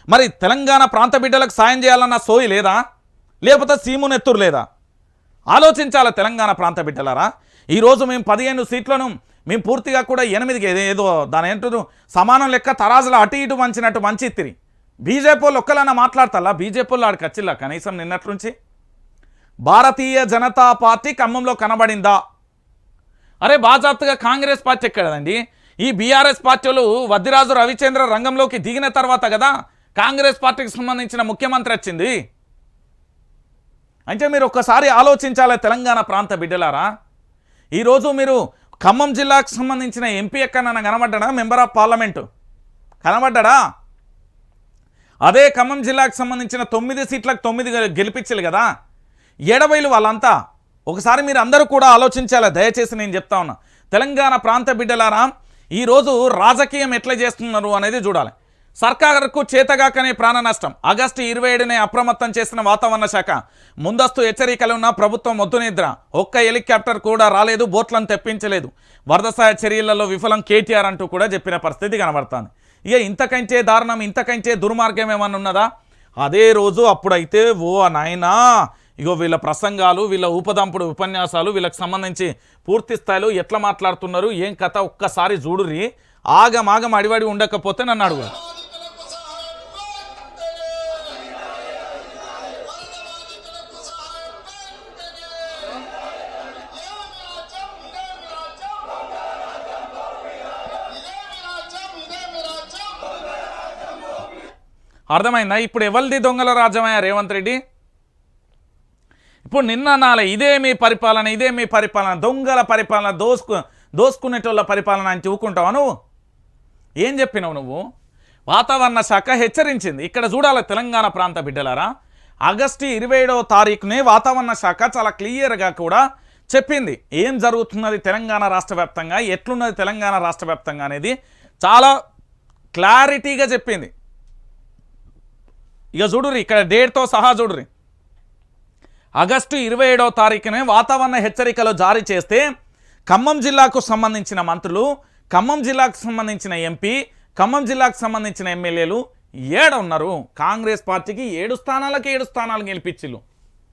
మరి తెలంగాణ ప్రాంత బిడ్డలకు సాయం చేయాలన్న సోయి లేదా? లేకపోతే సీమునెత్తురు లేదా? ఆలోచించాలి తెలంగాణ ప్రాంత బిడ్డలారా. ఈరోజు మేము 15 సీట్లను మేము పూర్తిగా కూడా 8కి ఏదో దాని ఏంటో సమానం లెక్క తరాజులు అటు ఇటు వంచినట్టు వంచిత్తిరి. బీజేపీ వాళ్ళు ఒక్కలన్నా మాట్లాడతారా? బీజేపీ వాళ్ళు ఆడికి వచ్చిల్లా కనీసం నిన్నట్లుంచి? భారతీయ జనతా పార్టీ ఖమ్మంలో కనబడిందా? అరే బాజాప్తుగా కాంగ్రెస్ పార్టీ ఎక్కడదండి? ఈ బీఆర్ఎస్ పార్టీలు వద్దిరాజు రవిచంద్ర రంగంలోకి దిగిన తర్వాత కదా కాంగ్రెస్ పార్టీకి సంబంధించిన ముఖ్యమంత్రి వచ్చింది. అంటే మీరు ఒక్కసారి ఆలోచించాలి తెలంగాణ ప్రాంత బిడ్డలారా. ఈరోజు మీరు ఖమ్మం జిల్లాకు సంబంధించిన ఎంపీ ఎక్కడన్నా కనబడ్డా? మెంబర్ ఆఫ్ పార్లమెంటు కనబడ్డా? అదే ఖమ్మం జిల్లాకు సంబంధించిన 9 సీట్లకు 9 గెలిపించాలి కదా, ఎడబైలు వాళ్ళంతా. ఒకసారి మీరు అందరూ కూడా ఆలోచించాలా, దయచేసి నేను చెప్తా ఉన్నా. తెలంగాణ ప్రాంత బిడ్డలారా, ఈరోజు రాజకీయం ఎట్లా చేస్తున్నారు అనేది చూడాలి. సర్కారుకు చేతగాకనే ప్రాణ నష్టం. ఆగస్టు 27నే అప్రమత్తం చేసిన వాతావరణ శాఖ. ముందస్తు హెచ్చరికలు ఉన్న ప్రభుత్వం మొద్దు నిద్ర. ఒక్క హెలికాప్టర్ కూడా రాలేదు, బోట్లను తెప్పించలేదు. వరద సహాయ చర్యలలో విఫలం కేటీఆర్ అంటూ కూడా చెప్పిన పరిస్థితి కనబడుతుంది. ఇక ఇంతకంటే దారుణం, ఇంతకంటే దుర్మార్గం ఏమన్నా ఉన్నదా? అదే రోజు అప్పుడైతే ఓ నాయనా, ఇగో వీళ్ళ ప్రసంగాలు, వీళ్ళ ఉపదంపుడు ఉపన్యాసాలు, వీళ్ళకి సంబంధించి పూర్తి స్థాయిలో ఎట్లా మాట్లాడుతున్నారు, ఏం కథ ఒక్కసారి చూడుర్రి. ఆగమాగం అడివడి ఉండకపోతే నన్ను అడుగు. అర్థమైందా? ఇప్పుడు ఎవరిది దొంగల రాజ్యమయ్యా రేవంత్ రెడ్డి? ఇప్పుడు నిన్న నాలే ఇదే మీ పరిపాలన, ఇదే మీ పరిపాలన, దొంగల పరిపాలన, దోసుకునేటోళ్ళ పరిపాలన అని చూకుంటావా నువ్వు? ఏం చెప్పినావు నువ్వు? వాతావరణ శాఖ హెచ్చరించింది. ఇక్కడ చూడాలి తెలంగాణ ప్రాంత బిడ్డలారా, ఆగస్టు 27వ తారీఖునే వాతావరణ శాఖ చాలా క్లియర్గా కూడా చెప్పింది ఏం జరుగుతున్నది తెలంగాణ రాష్ట్ర వ్యాప్తంగా, ఎట్లున్నది తెలంగాణ రాష్ట్ర వ్యాప్తంగా అనేది చాలా క్లారిటీగా చెప్పింది. ఇక చూడుర్రి, ఇక్కడ డేట్తో సహా చూడుర్రి. ఆగస్టు 27వ తారీఖునే వాతావరణ హెచ్చరికలు జారీ చేస్తే ఖమ్మం జిల్లాకు సంబంధించిన మంత్రులు, ఖమ్మం జిల్లాకు సంబంధించిన ఎంపీ, ఖమ్మం జిల్లాకు సంబంధించిన ఎమ్మెల్యేలు ఉన్నారు. కాంగ్రెస్ పార్టీకి 7 స్థానాలకు 7 స్థానాలు గెలిపించిళ్ళు.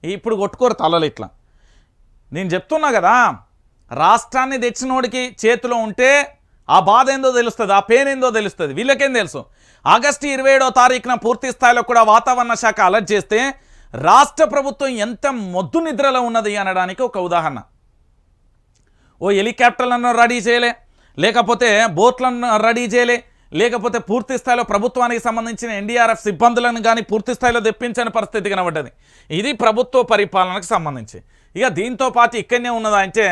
ఇప్పుడు కొట్టుకోరు తలలు ఇట్లా. నేను చెప్తున్నా కదా, రాష్ట్రాన్ని తెచ్చినోడికి చేతిలో ఉంటే ఆ బాధ ఏందో తెలుస్తుంది, ఆ పెయిన్ ఏందో తెలుస్తుంది. వీళ్ళకేం తెలుసు? ఆగస్టు 27వ తారీఖున పూర్తి స్థాయిలో కూడా వాతావరణ శాఖ అలర్ట్ చేస్తే రాష్ట్ర ప్రభుత్వం ఎంత మొద్దు నిద్రలో ఉన్నది అనడానికి ఒక ఉదాహరణ. ఓ హెలికాప్టర్లను రెడీ చేయలే, లేకపోతే బోట్లను రెడీ చేయలే, లేకపోతే పూర్తి స్థాయిలో ప్రభుత్వానికి సంబంధించిన ఎన్డీఆర్ఎఫ్ సిబ్బందులను కానీ పూర్తి స్థాయిలో తెప్పించని పరిస్థితి కనబడ్డది. ఇది ప్రభుత్వ పరిపాలనకు సంబంధించి. ఇక దీంతో పాటు ఇక్కడనే ఉన్నదా అంటే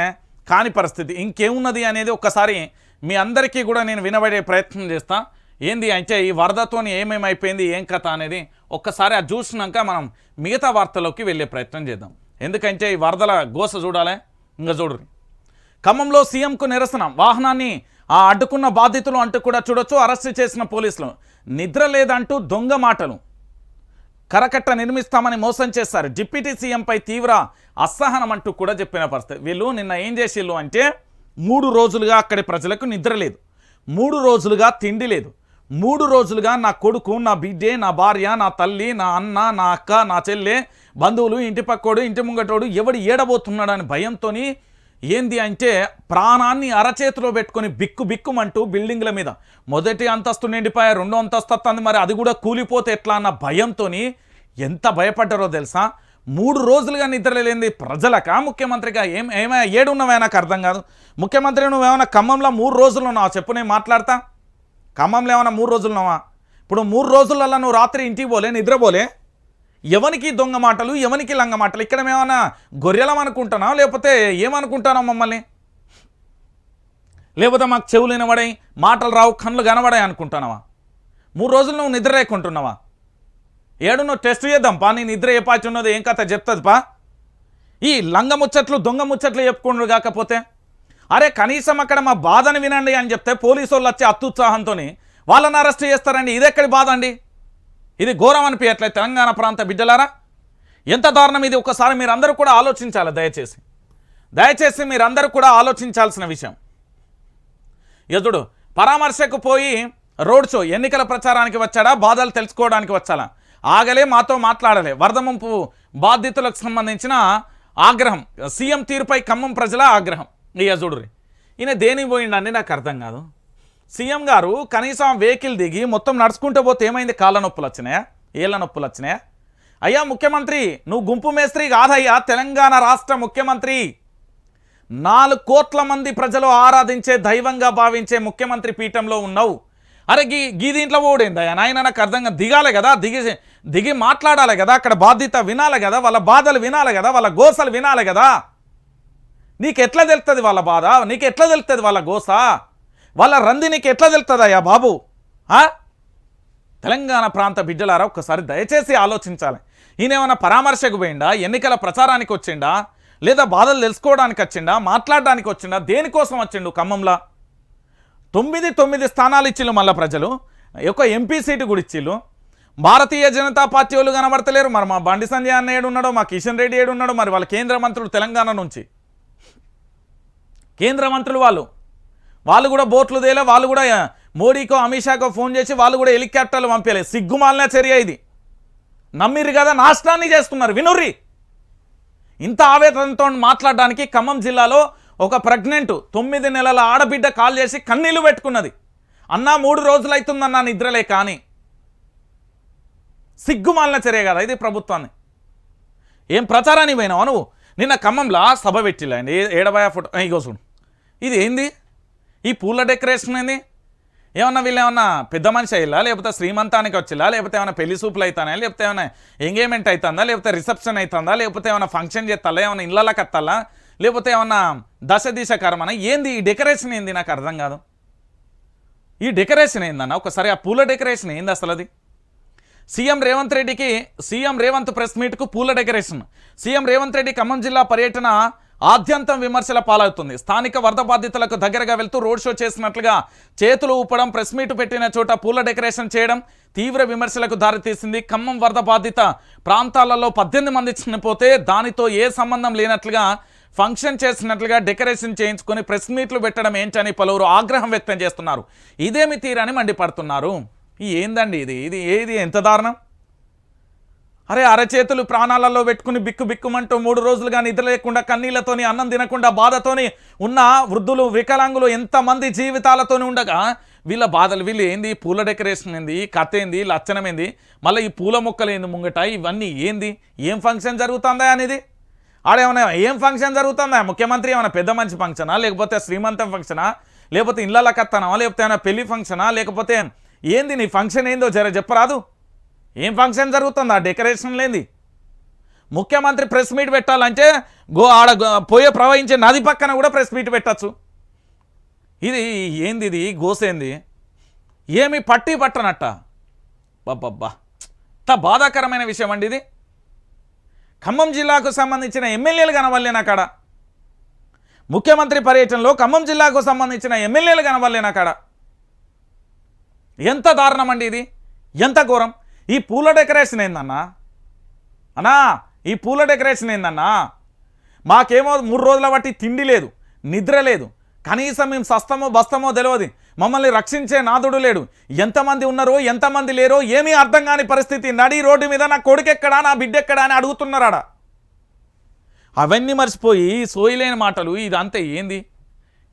కాని పరిస్థితి. ఇంకేమున్నది అనేది ఒక్కసారి మీ అందరికీ కూడా నేను వినబడే ప్రయత్నం చేస్తా. ఏంది అంటే ఈ వరదతో ఏమేమి అయిపోయింది, ఏం కథ అనేది ఒక్కసారి అది చూసినాక మనం మిగతా వార్తలోకి వెళ్ళే ప్రయత్నం చేద్దాం. ఎందుకంటే ఈ వరదల గోస చూడాలి. ఇంకా చూడు, ఖమ్మంలో సీఎంకు నిరసన, వాహనాన్ని అడ్డుకున్న బాధితులు అంటూ కూడా చూడొచ్చు. అరెస్టు చేసిన పోలీసులు. నిద్ర లేదంటూ దొంగ మాటలు, కరకట్ట నిర్మిస్తామని మోసం చేశారు. డిప్యూటీ సీఎంపై తీవ్ర అసహనం అంటూ కూడా చెప్పిన పరిస్థితి. వీళ్ళు నిన్న ఏం చేసిళ్ళు అంటే 3 రోజులుగా అక్కడి ప్రజలకు నిద్ర లేదు, 3 రోజులుగా తిండి లేదు, 3 రోజులుగా నా కొడుకు, నా బిడ్డే, నా భార్య, నా తల్లి, నా అన్న, నా అక్క, నా చెల్లె, బంధువులు, ఇంటి పక్కోడు, ఇంటి ముంగటోడు ఎవడు ఏడబోతున్నాడని భయంతో ఏంది అంటే ప్రాణాన్ని అరచేతిలో పెట్టుకొని బిక్కుమంటూ బిల్డింగ్ల మీద మొదటి అంతస్తు నిండిపోయా, 2వ అంతస్తు వస్తుంది, మరి అది కూడా కూలిపోతే ఎట్లా అన్న భయంతో ఎంత భయపడ్డారో తెలుసా? 3 రోజులుగా నిద్రలేంది ప్రజలకా ముఖ్యమంత్రిగా? ఏమైనా ఏడున్నవే నాకు అర్థం కాదు. ముఖ్యమంత్రి నువ్వేమైనా ఖమ్మంలో 3 రోజులు ఉన్నావా చెప్పు, నేను మాట్లాడతా. ఖమ్మంలో ఏమైనా 3 రోజులు ఉన్నావా? ఇప్పుడు 3 రోజులలో నువ్వు రాత్రి ఇంటికి పోలే, నిద్రపోలే. ఎవరికి దొంగ మాటలు, ఎవరికి లంగ మాటలు? ఇక్కడ మేమన్నా గొర్రెలం అనుకుంటున్నావు, లేకపోతే ఏమనుకుంటున్నావు మమ్మల్ని? లేకపోతే మాకు చెవులు వినబడాయి, మాటలు రావు, కళ్ళు కనబడాయి అనుకుంటున్నావా? 3 రోజులు నువ్వు నిద్ర లేకుంటున్నావా? నువ్వు టెస్ట్ చేద్దాం పా, నీ నిద్ర ఏ పాచి ఉన్నదో ఏం కథ చెప్తుంది పా. ఈ లంగ ముచ్చట్లు, దొంగ ముచ్చట్లు చెప్పుకుంటారు. కాకపోతే అరే కనీసం అక్కడ మా బాధని వినండి అని చెప్తే పోలీసు వాళ్ళు వచ్చి అత్యుత్సాహంతో వాళ్ళని అరెస్ట్ చేస్తారండి. ఇది ఎక్కడి బాధ అండి? ఇది ఘోరం అనిపించట్లేదు తెలంగాణ ప్రాంత బిడ్డలారా? ఎంత దారుణం ఇది! ఒకసారి మీరందరూ కూడా ఆలోచించాలి. దయచేసి మీరందరూ కూడా ఆలోచించాల్సిన విషయం. యదుడు పరామర్శకు పోయి రోడ్ షో, ఎన్నికల ప్రచారానికి వచ్చాడా, బాధలు తెలుసుకోవడానికి వచ్చాడా? ఆగలే, మాతో మాట్లాడలే. వరద ముంపు బాధితులకు సంబంధించిన ఆగ్రహం, సీఎం తీరుపై ఖమ్మం ప్రజల ఆగ్రహం. ఇక చూడుర్రి, ఈయన దేనికి పోయిండని నాకు అర్థం కాదు. సీఎం గారు కనీసం వెహికల్ దిగి మొత్తం నడుచుకుంటూ పోతే ఏమైంది? కాళ్ళ నొప్పులు వచ్చినాయా, ఏళ్ళ నొప్పులు వచ్చినాయా? అయ్యా ముఖ్యమంత్రి, నువ్వు గుంపు మేస్త్రి కాదయ్యా, తెలంగాణ రాష్ట్ర ముఖ్యమంత్రి. 4 కోట్ల మంది ప్రజలు ఆరాధించే, దైవంగా భావించే ముఖ్యమంత్రి పీఠంలో ఉన్నావు. అరే గీ దీంట్లో పోడేందయ్యా నాయన? నాకు అర్థంగా దిగాలి కదా, దిగి మాట్లాడాలి కదా, అక్కడ బాధ్యత వినాలి కదా, వాళ్ళ బాధలు వినాలి కదా, వాళ్ళ గోసలు వినాలి కదా. నీకు ఎట్లా తెలుస్తుంది వాళ్ళ బాధ? నీకు ఎట్లా తెలుస్తుంది వాళ్ళ గోస? వాళ్ళ రంది నీకు ఎట్లా తెలుస్తుందయ్యా బాబు? తెలంగాణ ప్రాంత బిడ్డలారా ఒక్కసారి దయచేసి ఆలోచించాలి. ఈయనేమన్నా పరామర్శకు పోయిండా, ఎన్నికల ప్రచారానికి వచ్చిండా, లేదా బాధలు తెలుసుకోవడానికి వచ్చిండా, మాట్లాడడానికి వచ్చిండా, దేనికోసం వచ్చిండు? ఖమ్మంలో 9 స్థానాలు ఇచ్చిళ్ళు, మళ్ళీ ప్రజలు ఒక ఎంపీ సీటు కూడా ఇచ్చిళ్ళు. భారతీయ జనతా పార్టీ వాళ్ళు కనబడతలేరు. మరి మా బండి సంజయ్ అన్న ఏడున్నాడో, మా కిషన్ రెడ్డి ఏడున్నాడో, మరి వాళ్ళ కేంద్ర మంత్రులు తెలంగాణ నుంచి కేంద్ర మంత్రులు వాళ్ళు కూడా బోట్లు తేలే, వాళ్ళు కూడా మోడీకో అమిత్ షాకో ఫోన్ చేసి వాళ్ళు కూడా హెలికాప్టర్లు పంపించలేదు. సిగ్గుమాలిన చర్య ఇది. నమ్మిర్రు కదా, నాశనాన్ని చేస్తున్నారు. వినుర్రి. ఇంత ఆవేదనతో మాట్లాడడానికి ఖమ్మం జిల్లాలో ఒక ప్రెగ్నెంట్ 9 నెలల ఆడబిడ్డ కాల్ చేసి కన్నీళ్లు పెట్టుకున్నది. అన్నా 3 రోజులు అవుతుందన్నా నిద్రలే. కానీ సిగ్గుమాలిన చర్య కదా ఇది ప్రభుత్వాన్ని. ఏం ప్రచారానికి పోయినావా నువ్వు? నిన్న ఖమ్మంలో సభ పెట్టిల్లండి, ఏడబాయ ఫోటో ఇగో చూడు. ఇది ఏంది? ఈ పూల డెకరేషన్ ఏంది? ఏమన్నా వీళ్ళు ఏమన్నా పెద్ద మనిషి అయ్యిలా, లేకపోతే శ్రీమంతానికి వచ్చిలా, లేకపోతే ఏమైనా పెళ్లి సూపులు అవుతానా, లేకపోతే ఏమైనా ఎంగేజ్మెంట్ అవుతుందా, లేకపోతే రిసెప్షన్ అవుతుందా, లేకపోతే ఏమైనా ఫంక్షన్ చేస్తాలా, ఏమైనా ఇళ్ళకి వస్తాలా, లేకపోతే ఏమన్నా దశ దిశ కర్మన? ఏంది ఈ డెకరేషన్? ఏంది నాకు అర్థం కాదు. ఈ డెకరేషన్ ఏందన్న? ఒకసారి ఆ పూల డెకరేషన్ ఏంది అసలు? అది సీఎం రేవంత్ ప్రెస్ మీట్కు పూల డెకరేషన్. సీఎం రేవంత్ రెడ్డి ఖమ్మం జిల్లా పర్యటన ఆద్యంతం విమర్శల పాలవుతుంది. స్థానిక వరద బాధితులకు దగ్గరగా వెళ్తూ రోడ్ షో చేసినట్లుగా చేతులు ఊపడం, ప్రెస్ మీట్ పెట్టిన చోట పూల డెకరేషన్ చేయడం తీవ్ర విమర్శలకు దారితీసింది. ఖమ్మం వరద బాధిత ప్రాంతాలలో 18 మంది చనిపోతే దానితో ఏ సంబంధం లేనట్లుగా ఫంక్షన్ చేసినట్లుగా డెకరేషన్ చేయించుకొని ప్రెస్ మీట్లు పెట్టడం ఏంటని పలువురు ఆగ్రహం వ్యక్తం చేస్తున్నారు. ఇదేమి తీరని మండిపడుతున్నారు. ఏందండి ఇది ఏది? ఎంత దారుణం! అరే అరచేతులు ప్రాణాలలో పెట్టుకుని బిక్కుమంటూ 3 రోజులుగా నిద్ర లేకుండా, కన్నీళ్లతోని, అన్నం తినకుండా, బాధతోని ఉన్న వృద్ధులు, వికలాంగులు ఎంతమంది జీవితాలతోని ఉండగా వీళ్ళ బాధలు, వీళ్ళు ఏంది? పూల డెకరేషన్ ఏంది? కథ ఏంది? లచ్చనం ఏంది? మళ్ళీ ఈ పూల మొక్కలు ఏంది ముంగట? ఇవన్నీ ఏంది? ఏం ఫంక్షన్ జరుగుతుందా అనేది? ఆడేమన్నా ఏం ఫంక్షన్ జరుగుతుందా? ముఖ్యమంత్రి ఏమైనా పెద్ద మంచి ఫంక్షనా, లేకపోతే శ్రీమంతం ఫంక్షనా, లేకపోతే ఇళ్ళ కత్తనమా, లేకపోతే ఏమైనా పెళ్లి ఫంక్షనా, లేకపోతే ఏంది నీ ఫంక్షన్? ఏందో జర చెప్పరాదు. ఏం ఫంక్షన్ జరుగుతుందా? డెకరేషన్ లేంది. ముఖ్యమంత్రి ప్రెస్ మీట్ పెట్టాలంటే పోయే ప్రవహించే నది పక్కన కూడా ప్రెస్ మీట్ పెట్టచ్చు. ఇది ఏంది? ఇది గోసేంది? ఏమి పట్టనట్ట? బాబ్బా, ఇంత బాధాకరమైన విషయం అండి ఇది. ఖమ్మం జిల్లాకు సంబంధించిన ఎమ్మెల్యేలు కనవల్లేనాకాడ, ముఖ్యమంత్రి పర్యటనలో ఖమ్మం జిల్లాకు సంబంధించిన ఎమ్మెల్యేలు కనవల్లేనాకాడ. ఎంత దారుణం అండి ఇది! ఎంత ఘోరం! ఈ పూల డెకరేషన్ ఏందన్నా? ఈ పూల డెకరేషన్ ఏందన్నా? మాకేమో 3 రోజుల బట్టి తిండి లేదు, నిద్ర లేదు, కనీసం మేము సస్తమో బస్తమో తెలియదు, మమ్మల్ని రక్షించే నాదుడు లేడు, ఎంతమంది ఉన్నారో ఎంతమంది లేరో ఏమీ అర్థం కాని పరిస్థితి. నడి రోడ్డు మీద నా కొడుకెక్కడా, నా బిడ్డెక్కడా అని అడుగుతున్నారాడ. అవన్నీ మర్చిపోయి సోయిలేని మాటలు. ఇదంతా ఏంది?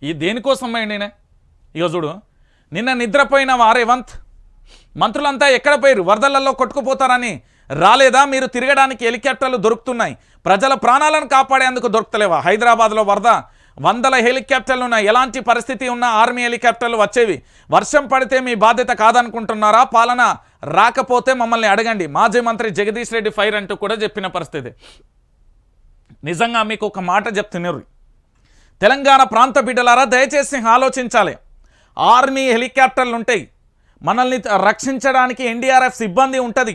ఈ దేనికోసం నేనే ఇక చూడు. నిన్న నిద్రపోయిన రేవంత్ మంత్రులంతా ఎక్కడ పోయారు? వరదలలో కొట్టుకుపోతారని రాలేదా? మీరు తిరగడానికి హెలికాప్టర్లు దొరుకుతున్నాయి, ప్రజల ప్రాణాలను కాపాడేందుకు దొరుకుతలేవా? హైదరాబాద్లో వరద, 100 హెలికాప్టర్లు ఉన్నాయి. ఎలాంటి పరిస్థితి ఉన్నా ఆర్మీ హెలికాప్టర్లు వచ్చేవి. వర్షం పడితే మీ బాధ్యత కాదనుకుంటున్నారా? పాలన రాకపోతే మమ్మల్ని అడగండి. మాజీ మంత్రి జగదీష్ రెడ్డి ఫైర్ అంటూ కూడా చెప్పిన పరిస్థితి. నిజంగా మీకు ఒక మాట చెప్తున్నారు, తెలంగాణ ప్రాంత బిడ్డలారా దయచేసి ఆలోచించాలి. ఆర్మీ హెలికాప్టర్లు ఉంటాయి, మనల్ని రక్షించడానికి ఎన్డీఆర్ఎఫ్ సిబ్బంది ఉంటుంది.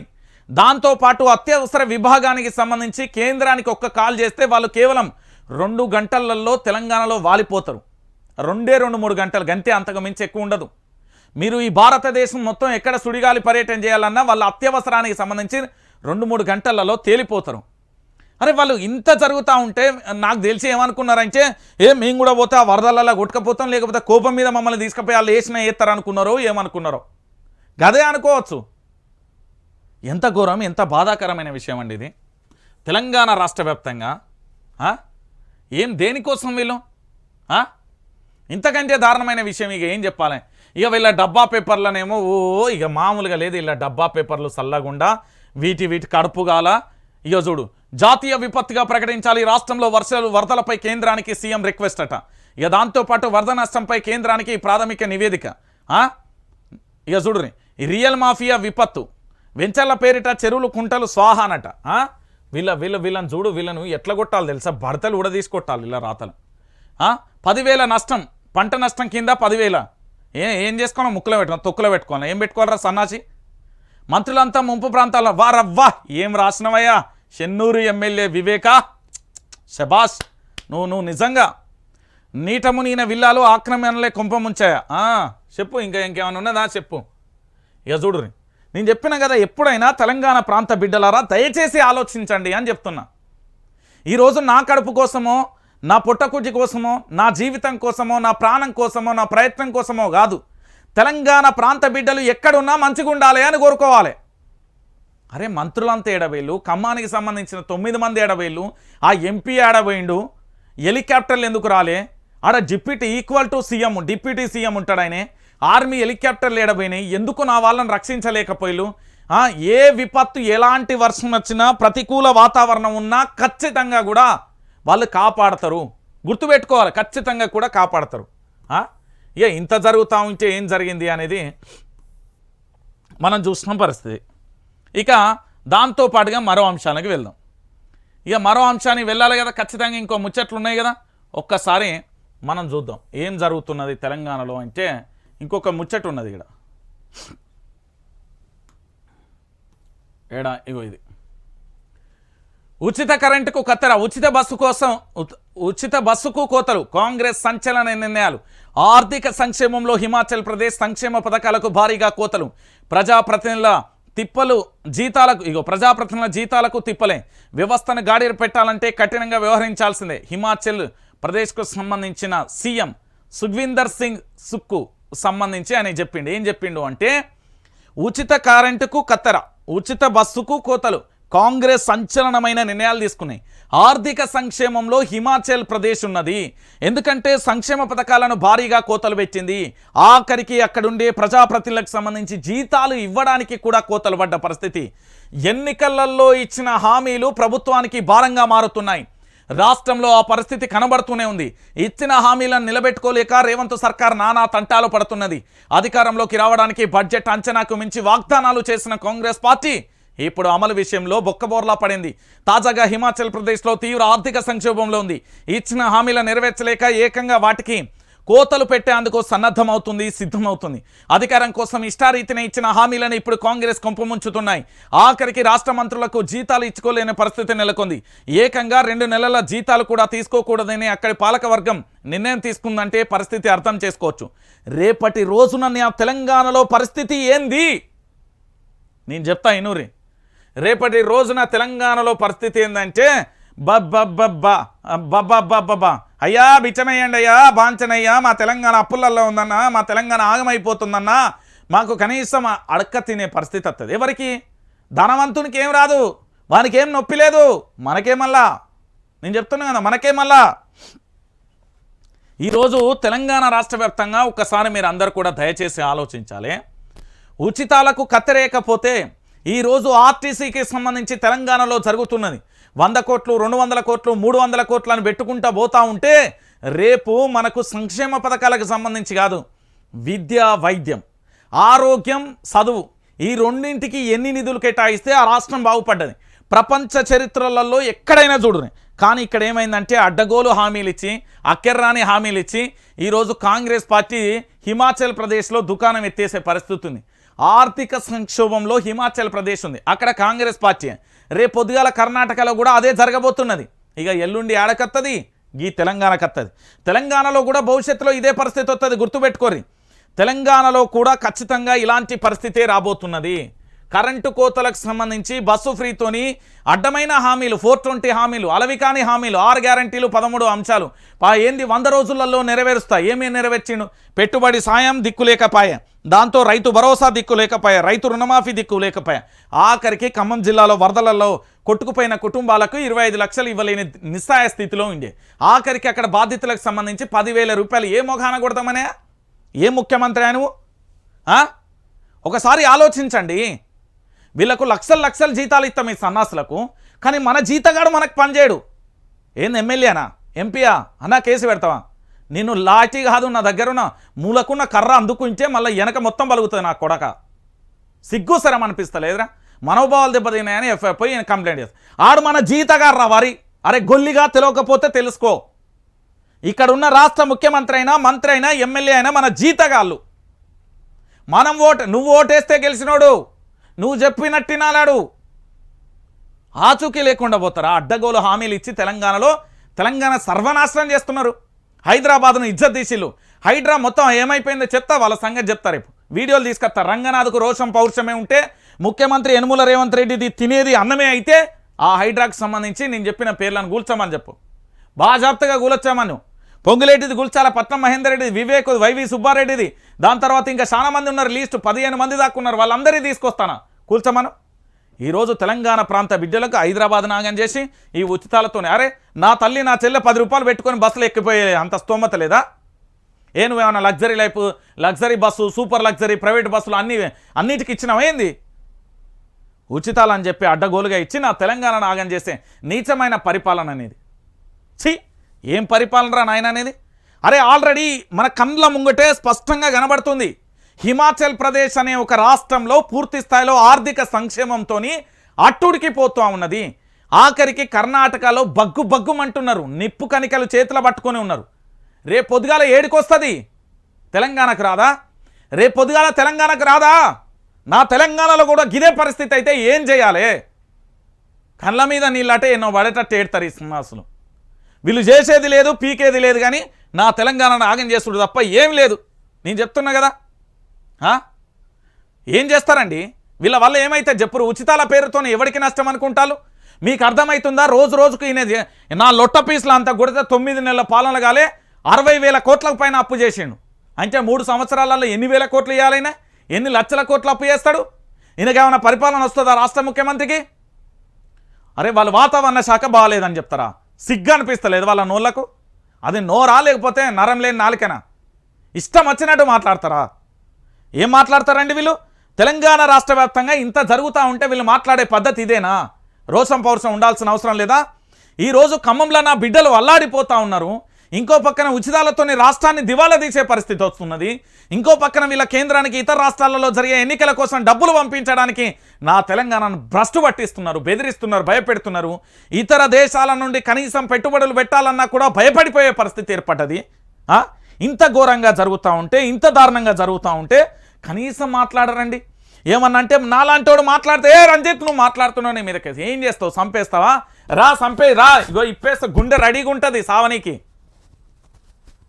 దాంతోపాటు అత్యవసర విభాగానికి సంబంధించి కేంద్రానికి ఒక్క కాల్ చేస్తే వాళ్ళు కేవలం 2 గంటలలో తెలంగాణలో వాలిపోతారు. 2-3 గంటలు గంతే, అంతకు మించి ఎక్కువ ఉండదు. మీరు ఈ భారతదేశం మొత్తం ఎక్కడ సుడిగాలి పర్యటన చేయాలన్నా వాళ్ళ అత్యవసరానికి సంబంధించి 2-3 గంటలలో తేలిపోతారు. అరే వాళ్ళు ఇంత జరుగుతూ ఉంటే నాకు తెలిసి ఏమనుకున్నారంటే, మేము కూడా పోతే ఆ వరదలలో కొట్టుకపోతాం, లేకపోతే కోపం మీద మమ్మల్ని తీసుకుపోయి వాళ్ళు వేస్తారు అనుకున్నారో ఏమనుకున్నారో. గదే అనుకోవచ్చు. ఎంత ఘోరం, ఎంత బాధాకరమైన విషయం అండి ఇది. తెలంగాణ రాష్ట్ర వ్యాప్తంగా దేనికోసం వీళ్ళు? ఇంతకంటే దారుణమైన విషయం ఇక ఏం చెప్పాలి? ఇక వీళ్ళ డబ్బా పేపర్లనేమో ఇక మామూలుగా లేదు. ఇలా డబ్బా పేపర్లు చల్లగుండా వీటి కడుపుగాల. ఇక చూడు, జాతీయ విపత్తుగా ప్రకటించాలి రాష్ట్రంలో వరదలపై కేంద్రానికి సీఎం రిక్వెస్ట్ అట. ఇక దాంతోపాటు వరద నష్టంపై కేంద్రానికి ప్రాథమిక నివేదిక. ఇక చూడుని, ఈ రియల్ మాఫియా విపత్తు, వెంచర్ల పేరిట చెరువులు కుంటలు స్వాహానట. వీళ్ళని చూడు, వీళ్ళను ఎట్లా కొట్టాలి తెలుసా? భర్తలు కూడా తీసుకొట్టాలి ఇలా రాతలు. 10,000 నష్టం, పంట నష్టం కింద 10,000. ఏం చేసుకోవాలి? ముక్కులో పెట్టుకోవాలి, తొక్కులో పెట్టుకోవాలి. ఏం పెట్టుకోవాలరా సన్నాసి? మంత్రులంతా ముంపు ప్రాంతాల్లో వారవ్వా ఏం రాసినవయ్యా చెన్నూరు ఎమ్మెల్యే వివేకా, శబాష్. నువ్వు నిజంగా నీటము నీన విల్లాలు ఆక్రమణలే కుంపముంచాయా? చెప్పు, ఇంకేమైనా ఉన్నదా చెప్పు. ఇక చూడు, నేను చెప్పిన కదా, ఎప్పుడైనా తెలంగాణ ప్రాంత బిడ్డలారా దయచేసి ఆలోచించండి అని చెప్తున్నా. ఈరోజు నా కడుపు కోసమో, నా పుట్టకుజ్జి కోసమో, నా జీవితం కోసమో, నా ప్రాణం కోసమో, నా ప్రయత్నం కోసమో కాదు, తెలంగాణ ప్రాంత బిడ్డలు ఎక్కడున్నా మంచిగా ఉండాలి అని కోరుకోవాలి. అరే మంత్రులంతా ఏడవేళ్ళు, ఖమ్మానికి సంబంధించిన 9 మంది ఏడవేళ్ళు, ఆ ఎంపీ ఏడవేయండు, హెలికాప్టర్లు ఎందుకు రాలే? ఆడ deputy equal to CM, deputy CM ఉంటాడు ఆయనే. ఆర్మీ హెలికాప్టర్లు ఏడబోయినాయి, ఎందుకు నా వాళ్ళని రక్షించలేకపోయిలు? ఏ విపత్తు ఎలాంటి వర్షం వచ్చినా, ప్రతికూల వాతావరణం ఉన్నా ఖచ్చితంగా కూడా వాళ్ళు కాపాడతారు. గుర్తుపెట్టుకోవాలి, ఖచ్చితంగా కూడా కాపాడతారు. ఇంత జరుగుతూ ఉంటే ఏం జరిగింది అనేది మనం చూసిన పరిస్థితి. ఇక దాంతోపాటుగా మరో అంశానికి వెళ్దాం. ఇక మరో అంశానికి వెళ్ళాలి కదా, ఖచ్చితంగా ఇంకో ముచ్చట్లు ఉన్నాయి కదా. ఒక్కసారి మనం చూద్దాం ఏం జరుగుతున్నది తెలంగాణలో అంటే. ఇంకొక ముచ్చట ఉన్నది ఇక్కడ, ఇగో ఇది ఉచిత కరెంటుకు కత్తెర, ఉచిత బస్సుకు కోతలు, కాంగ్రెస్ సంచలన నిర్ణయాలు. ఆర్థిక సంక్షేమంలో హిమాచల్ ప్రదేశ్ సంక్షేమ పథకాలకు భారీగా కోతలు. ప్రజాప్రతినిధుల జీతాలకు తిప్పలే. వ్యవస్థను గాడిన పెట్టాలంటే కఠినంగా వ్యవహరించాల్సిందే. హిమాచల్ ప్రదేశ్కు సంబంధించిన సీఎం సుఖ్వీందర్ సింగ్ సుక్కు సంబంధించి ఆయన చెప్పిండు. ఏం చెప్పిండు అంటే, ఉచిత కరెంటుకు కత్తెర, ఉచిత బస్సుకు కోతలు. కాంగ్రెస్ సంచలనమైన నిర్ణయాలు తీసుకున్నాయి. ఆర్థిక సంక్షేమంలో హిమాచల్ ప్రదేశ్ ఉన్నది. ఎందుకంటే సంక్షేమ పథకాలను భారీగా కోతలు పెట్టింది. ఆఖరికి అక్కడుండే ప్రజాప్రతినిధులకు సంబంధించి జీతాలు ఇవ్వడానికి కూడా కోతలు పడ్డ పరిస్థితి. ఎన్నికలలో ఇచ్చిన హామీలు ప్రభుత్వానికి భారంగా మారుతున్నాయి. రాష్ట్రంలో ఆ పరిస్థితి కనబడుతూనే ఉంది. ఇచ్చిన హామీలను నిలబెట్టుకోలేక రేవంత్ సర్కార్ నానా తంటాలు పడుతున్నది. అధికారంలోకి రావడానికి బడ్జెట్ అంచనాకు మించి వాగ్దానాలు చేసిన కాంగ్రెస్ పార్టీ ఇప్పుడు అమలు విషయంలో బొక్కబోర్లా పడింది. తాజాగా హిమాచల్ ప్రదేశ్లో తీవ్ర ఆర్థిక సంక్షోభంలో ఉంది. ఇచ్చిన హామీలను నెరవేర్చలేక ఏకంగా వాటికి కోతలు పెట్టేందుకు సిద్ధమవుతుంది. అధికారం కోసం ఇష్టారీతిని ఇచ్చిన హామీలను ఇప్పుడు కాంగ్రెస్ కొంపముంచుతున్నాయి. ఆఖరికి రాష్ట్ర మంత్రులకు జీతాలు ఇచ్చుకోలేని పరిస్థితి నెలకొంది. ఏకంగా 2 నెలల జీతాలు కూడా తీసుకోకూడదని అక్కడి పాలకవర్గం నిర్ణయం తీసుకుందంటే పరిస్థితి అర్థం చేసుకోవచ్చు. రేపటి రోజున తెలంగాణలో పరిస్థితి ఏంది నేను చెప్తా ఇనూరి. రేపటి రోజున తెలంగాణలో పరిస్థితి ఏంటంటే అయ్యా బిచ్చమయ్యండి అయ్యా, బాంచనయ్యా, మా తెలంగాణ అప్పులలో ఉందన్నా, మా తెలంగాణ ఆగమైపోతుందన్నా, మాకు కనీసం అడక్క తినే పరిస్థితి వస్తుంది. ఎవరికి? ధనవంతునికి ఏం రాదు, వానికి ఏం నొప్పి లేదు, మనకేమల్లా. నేను చెప్తున్నా కదా, మనకేమల్లా. ఈరోజు తెలంగాణ రాష్ట్ర వ్యాప్తంగా ఒక్కసారి మీరు అందరు కూడా దయచేసి ఆలోచించాలి. ఉచితాలకు కత్తెరేయకపోతే ఈరోజు ఆర్టీసీకి సంబంధించి తెలంగాణలో జరుగుతున్నది 100 కోట్లు, 200 కోట్లు, 300 కోట్లు అని పెట్టుకుంటా పోతా ఉంటే రేపు మనకు సంక్షేమ పథకాలకు సంబంధించి కాదు, విద్య, వైద్యం, ఆరోగ్యం, చదువు, ఈ రెండింటికి ఎన్ని నిధులు కేటాయిస్తే ఆ రాష్ట్రం బాగుపడ్డది. ప్రపంచ చరిత్రలలో ఎక్కడైనా చూడునే. కానీ ఇక్కడ ఏమైందంటే అడ్డగోలు హామీలు ఇచ్చి, అక్కెర్రాని హామీలు ఇచ్చి ఈరోజు కాంగ్రెస్ పార్టీ హిమాచల్ ప్రదేశ్లో దుకాణం ఎత్తేసే పరిస్థితి ఉంది. ఆర్థిక సంక్షోభంలో హిమాచల్ ప్రదేశ్ ఉంది, అక్కడ కాంగ్రెస్ పార్టీ. రేపు పొద్దుగాల కర్ణాటకలో కూడా అదే జరగబోతున్నది. ఇక ఎల్లుండి ఆడకత్తది, ఈ తెలంగాణకు వస్తుంది. తెలంగాణలో కూడా భవిష్యత్తులో ఇదే పరిస్థితి వస్తుంది, గుర్తుపెట్టుకోరి. తెలంగాణలో కూడా ఖచ్చితంగా ఇలాంటి పరిస్థితే రాబోతున్నది. కరెంటు కోతలకు సంబంధించి బస్సు ఫ్రీతోని అడ్డమైన హామీలు, 420 హామీలు, అలవికాని హామీలు, 6 గ్యారంటీలు, 13 అంశాలు ఏంది 100 రోజులలో నెరవేరుస్తా. ఏమేమి నెరవేర్చిండు? పెట్టుబడి సాయం దిక్కులేకపాయే, దాంతో రైతు భరోసా దిక్కులేకపాయే, రైతు రుణమాఫీ దిక్కులేకపాయే. ఆఖరికి ఖమ్మం జిల్లాలో వరదలలో కొట్టుకుపోయిన కుటుంబాలకు 25 లక్షలు ఇవ్వలేని నిస్సాయ స్థితిలో ఉండే. ఆఖరికి అక్కడ బాధితులకు సంబంధించి 10,000 రూపాయలు ఏ మొఖాన కొడతామనే? ఏ ముఖ్యమంత్రి నువ్వు? ఒకసారి ఆలోచించండి. వీళ్ళకు లక్షలు జీతాలు ఇస్తాం ఈ సన్నాసులకు, కానీ మన జీతగాడు మనకు పనిచేయడు. ఏంది ఎమ్మెల్యేనా, ఎంపీయా అన్నా కేసు పెడతావా? నేను లాఠీ కాదు, నా దగ్గరున్న మూలకున్న కర్ర అందుకుంటే మళ్ళీ వెనక మొత్తం పలుగుతుంది నా కొడక. సిగ్గు సరం అనిపిస్తలేదురా? మనోభావాలు దెబ్బతిన్నాయని పోయి కంప్లైంట్ చేస్తా. ఆడు మన జీతగారు రా వారి. అరే గొల్లిగా తెలియకపోతే తెలుసుకో. ఇక్కడ ఉన్న రాష్ట్ర ముఖ్యమంత్రి అయినా మంత్రి అయినా ఎమ్మెల్యే అయినా మన జీతగాళ్ళు. మనం నువ్వు ఓటేస్తే గెలిచినోడు, నువ్వు చెప్పినట్టినాలాడు. ఆచూకీ లేకుండా పోతారా? అడ్డగోలు హామీలు ఇచ్చి తెలంగాణ సర్వనాశనం చేస్తున్నారు. హైదరాబాద్ను ఇజ్జత్ తీసిళ్ళు. హైడ్రా మొత్తం ఏమైపోయిందో చెప్తా, వాళ్ళ సంగతి చెప్తా రేపు. వీడియోలు తీసుకొస్తారు. రంగనాథ్కు రోషం పౌరుషమే ఉంటే ముఖ్యమంత్రి యనుమల రేవంత్ రెడ్డిది తినేది అన్నమే అయితే ఆ హైడ్రాకు సంబంధించి నేను చెప్పిన పేర్లను కూల్చామని చెప్పు. బాజాప్తగా కూలొచ్చామని. పొంగులేటిది గుల్చాల, పట్నం మహేందర్ రెడ్డిది, వివేక్, వైవి సుబ్బారెడ్డిది, దాని తర్వాత ఇంకా చాలా మంది ఉన్నారు. లీస్ట్ 15 మంది దాకా ఉన్నారు. వాళ్ళందరినీ తీసుకొస్తానా కూల్చమను. ఈరోజు తెలంగాణ ప్రాంత బిడ్డలకు హైదరాబాద్ నాగం చేసి ఈ ఉచితాలతోనే, అరే నా తల్లి నా చెల్లె 10 రూపాయలు పెట్టుకొని బస్సులు ఎక్కిపోయే అంత స్తోమత లేదా? నువ్వేమన్నా luxury life, luxury bus, super luxury private బస్సులు అన్నిటికి ఇచ్చినవేంది? ఉచితాలు అని చెప్పి అడ్డగోలుగా ఇచ్చి నా తెలంగాణను ఆగం చేసే నీచమైన పరిపాలన అనేది. ఏం పరిపాలన రా నాయన అనేది. అరే ఆల్రెడీ మన కండ్ల ముంగటే స్పష్టంగా కనబడుతుంది. హిమాచల్ ప్రదేశ్ అనే ఒక రాష్ట్రంలో పూర్తి స్థాయిలో ఆర్థిక సంక్షేమంతో అట్టుడికి పోతూ ఉన్నది. ఆఖరికి కర్ణాటకలో బగ్గుమంటున్నారు. నిప్పు కణికలు చేతుల పట్టుకొని ఉన్నారు. రేపు పొద్దుగాల ఏడికొస్తుంది? తెలంగాణకు రాదా? రేపు పొద్దుగాల తెలంగాణకు రాదా? నా తెలంగాణలో కూడా గిదే పరిస్థితి అయితే ఏం చేయాలి? కళ్ళ మీద నీళ్ళటే ఎన్నో పడేటట్టు ఏడతారు ఈ సింహాసులు. వీళ్ళు చేసేది లేదు, పీకేది లేదు, కానీ నా తెలంగాణను ఆగం చేస్తుడు తప్ప ఏం లేదు. నేను చెప్తున్నా కదా. ఏం చేస్తారండి వీళ్ళ వల్ల? ఏమైతే చెప్పురు? ఉచితాల పేరుతో ఎవరికి నష్టం అనుకుంటారు? మీకు అర్థమవుతుందా? రోజుకు ఈయన నా లొట్ట పీసులు అంతా కొడితే 9 నెలల పాలన కాలే 60,000 కోట్లకు పైన అప్పు చేసిండు. అంటే 3 సంవత్సరాలలో ఎన్ని వేల కోట్లు ఇవ్వాలైనా? ఎన్ని లక్షల కోట్లు అప్పు చేస్తాడు? ఈయనకేమైనా పరిపాలన వస్తుందా రాష్ట్ర ముఖ్యమంత్రికి? అరే వాళ్ళు వాతావరణ శాఖ బాగాలేదని చెప్తారా? సిగ్గు అనిపిస్తలేదు వాళ్ళ నోళ్లకు? అది నోరా లేకపోతే నరం లేని నాలుకనా? ఇష్టం వచ్చినట్టు మాట్లాడతారా? ఏం మాట్లాడతారండి వీళ్ళు? తెలంగాణ రాష్ట్ర వ్యాప్తంగా ఇంత జరుగుతూ ఉంటే వీళ్ళు మాట్లాడే పద్ధతి ఇదేనా? రోషం పౌరుషం ఉండాల్సిన అవసరం లేదా? ఈరోజు ఖమ్మంలో నా బిడ్డలు అల్లాడిపోతూ ఉన్నారు. ఇంకో పక్కన ఉచితాలతోని రాష్ట్రాన్ని దివాలా తీసే పరిస్థితి వస్తున్నది. ఇంకో పక్కన వీళ్ళ కేంద్రానికి ఇతర రాష్ట్రాలలో జరిగే ఎన్నికల కోసం డబ్బులు పంపించడానికి నా తెలంగాణను భ్రష్టు పట్టిస్తున్నారు, బెదిరిస్తున్నారు, భయపెడుతున్నారు. ఇతర దేశాల నుండి కనీసం పెట్టుబడులు పెట్టాలన్నా కూడా భయపడిపోయే పరిస్థితి ఏర్పడ్డది. ఇంత ఘోరంగా జరుగుతూ ఉంటే, ఇంత దారుణంగా జరుగుతూ ఉంటే కనీసం మాట్లాడరండి. ఏమన్నా అంటే నాలాంటోడు మాట్లాడితే, రంజిత్ నువ్వు మాట్లాడుతున్నావు నీ మీదకేసి ఏం చేస్తావు? చంపేస్తావా? రా చంపే, రా ఇగో ఇప్పేస్తా, గుండె రెడీగా ఉంటుంది సావనికి.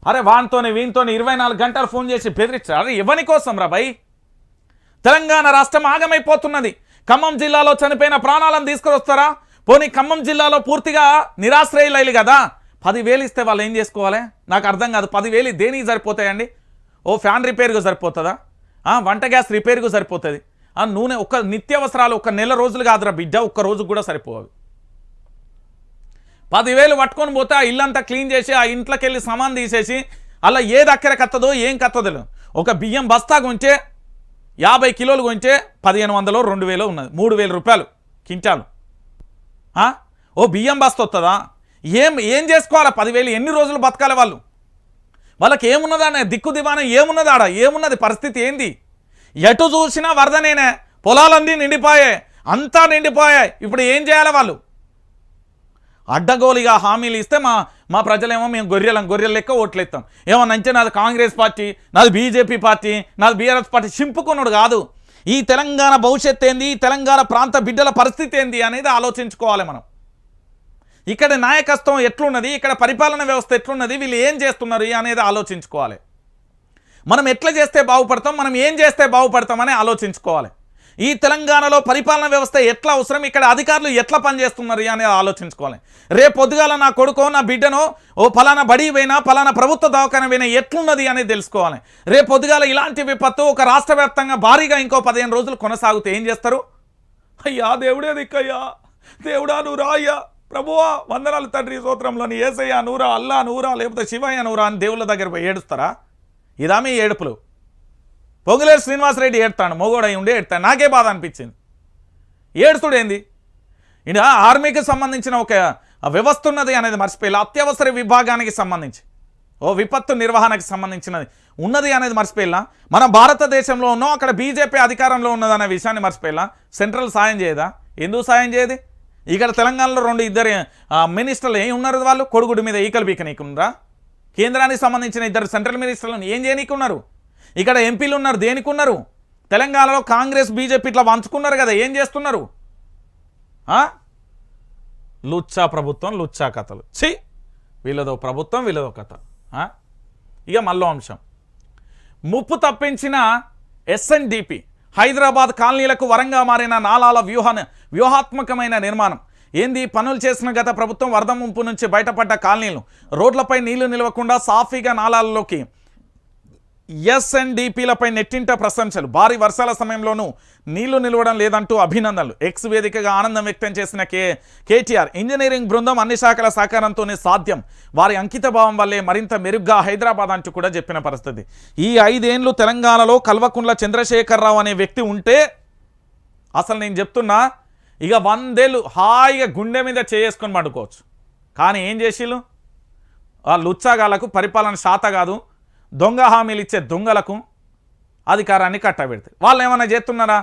అరే వానితోనే వీనితోనే 24 గంటలు ఫోన్ చేసి బెదిరించారు. అరే ఎవరి కోసం రా భయ్? తెలంగాణ రాష్ట్రం ఆగమైపోతున్నది. ఖమ్మం జిల్లాలో చనిపోయిన ప్రాణాలను తీసుకువస్తారా? పోనీ ఖమ్మం జిల్లాలో పూర్తిగా నిరాశ్రయులైలు కదా. 10,000 ఇస్తే వాళ్ళు ఏం చేసుకోవాలి? నాకు అర్థం కాదు. 10,000 దేనికి సరిపోతాయండి? ఓ ఫ్యాన్ రిపేర్కు సరిపోతుందా? వంట గ్యాస్ రిపేర్కు సరిపోతుంది. నూనె ఒక నిత్యావసరాలు ఒక నెల రోజులు కాదురా బిడ్డ, ఒక్క రోజుకు కూడా సరిపోవు. 10,000 పట్టుకొని పోతే ఆ ఇల్లంతా క్లీన్ చేసి ఆ ఇంట్లోకి వెళ్ళి సామాన్ తీసేసి అలా ఏది అక్కర కత్తదో ఏం కత్తదో. ఒక బియ్యం బస్తా కొంచే 50 కిలోలు కొంచే 1,500 2,000 ఉన్నది. 3,000 రూపాయలు కింటాలు. ఓ బియ్యం బస్తా వస్తుందా? ఏం చేసుకోవాలి? 10,000 ఎన్ని రోజులు బతకాలి వాళ్ళు? వాళ్ళకి ఏమున్నదా? దిక్కు దివానం ఏమున్నది? ఆడ ఏమున్నది? పరిస్థితి ఏంది? ఎటు చూసినా వరదనేనే. పొలాలన్నీ నిండిపోయాయి, అంతా నిండిపోయాయి. ఇప్పుడు ఏం చేయాలి వాళ్ళు? అడ్డగోలిగా హామీలు ఇస్తే మా ప్రజలేమో మేము గొర్రెల లెక్క ఓట్లు ఇస్తాం. ఏమన్నంటే నాది కాంగ్రెస్ పార్టీ, నాది బీజేపీ పార్టీ, నాది బీఆర్ఎస్ పార్టీ చింపుకున్నాడు కాదు. ఈ తెలంగాణ భవిష్యత్తు ఏంది, ఈ తెలంగాణ ప్రాంత బిడ్డల పరిస్థితి ఏంది అనేది ఆలోచించుకోవాలి మనం. ఇక్కడ నాయకత్వం ఎట్లున్నది, ఇక్కడ పరిపాలన వ్యవస్థ ఎట్లున్నది, వీళ్ళు ఏం చేస్తున్నారు అనేది ఆలోచించుకోవాలి. మనం ఎట్లా చేస్తే బాగుపడతాం, మనం ఏం చేస్తే బాగుపడతామని ఆలోచించుకోవాలి. ఈ తెలంగాణలో పరిపాలన వ్యవస్థ ఎట్లా అవసరం, ఇక్కడ అధికారులు ఎట్లా పనిచేస్తున్నారు అనేది ఆలోచించుకోవాలి. రేపు పొద్దుగాల నా కొడుకో నా బిడ్డనో ఓ ఫలానా బడి పోయినా ఫలానా ప్రభుత్వ దవాఖాన పోయినా ఎట్లున్నది అనేది తెలుసుకోవాలి. రేపు పొద్దుగాల ఇలాంటి విపత్తు ఒక రాష్ట్ర వ్యాప్తంగా భారీగా ఇంకో 15 రోజులు కొనసాగితే ఏం చేస్తారు? అయ్యా దేవుడే దిక్కయ్యా, దేవుడా నువ్వు రా, అయ్యా ప్రభువా వందనాలు తండ్రి స్తోత్రంలోని యేసయ్య నూరా, అల్లా నూరా, లేకపోతే శివయ్య నూరా అని దేవుళ్ళ దగ్గర పోయి ఏడుస్తారా? ఇదా మీ ఏడుపులు? పొంగులేరు శ్రీనివాసరెడ్డి ఏడుతాడు, మొగోడై ఉండి ఏడుతాడు. నాకే బాధ అనిపించింది. ఏడుస్తుడు ఏంది? ఇది ఆర్మీకి సంబంధించిన ఒక వ్యవస్థ ఉన్నది అనేది మర్చిపోయి, అత్యవసర విభాగానికి సంబంధించి ఓ విపత్తు నిర్వహణకి సంబంధించినది ఉన్నది అనేది మర్చిపోయిలా. మన భారతదేశంలో ఉన్నాం, అక్కడ బీజేపీ అధికారంలో ఉన్నదనే విషయాన్ని మర్చిపోయిలా. సెంట్రల్ సాయం చేయదా? ఎందుకు సాయం చేయదు? ఇక్కడ తెలంగాణలో 2 ఇద్దరు మినిస్టర్లు ఏమి ఉన్నారు? వాళ్ళు కొడుగుడి మీద ఈకలు బీకనీకున్నారా? కేంద్రానికి సంబంధించిన 2 సెంట్రల్ మినిస్టర్లను ఏం చేయనీకున్నారు? ఇక్కడ ఎంపీలు ఉన్నారు, దేనికి ఉన్నారు? తెలంగాణలో కాంగ్రెస్ బీజేపీ ఇట్లా వంచుకున్నారు కదా, ఏం చేస్తున్నారు? లుచ్చా ప్రభుత్వం, లుచ్చా కథలు. వీళ్ళదో ప్రభుత్వం, వీళ్ళదో కథ. ఇక మళ్ళీ అంశం, ముప్పు తప్పించిన ఎస్ఎన్డిపి హైదరాబాద్ కాలనీలకు వరంగా మారిన నాలాల వ్యూహాత్మకమైన నిర్మాణం. ఏంది పనులు చేసిన గత ప్రభుత్వం వరద ముంపు నుంచి బయటపడ్డ కాలనీలు రోడ్లపై నీళ్లు నిలవకుండా సాఫీగా నాలాల్లోకి ఎస్ఎన్డిపిలపై నెట్టింట ప్రశంసలు. భారీ వర్షాల సమయంలోనూ నీళ్లు నిలవడం లేదంటూ అభినందనలు. ఎక్స్ వేదికగా ఆనందం వ్యక్తం చేసిన కేటీఆర్ ఇంజనీరింగ్ బృందం అన్ని శాఖల సహకారంతోనే సాధ్యం, వారి అంకిత భావం వల్లే మరింత మెరుగ్గా హైదరాబాద్ అంటూ కూడా చెప్పిన పరిస్థితి. ఈ 5 ఏళ్ళు తెలంగాణలో కల్వకుంట్ల చంద్రశేఖరరావు అనే వ్యక్తి ఉంటే అసలు నేను చెప్తున్నా ఇక 100 ఏళ్ళు హాయిగా గుండె మీద చేసుకొని పడుకోవచ్చు. కానీ ఏం చేసిళ్ళు? ఆ లుచ్చాగాళ్లకు పరిపాలన శాత కాదు, దొంగ హామీలు ఇచ్చే దొంగలకు అధికారాన్ని కట్టబెడతారు. వాళ్ళు ఏమైనా చేస్తున్నారా?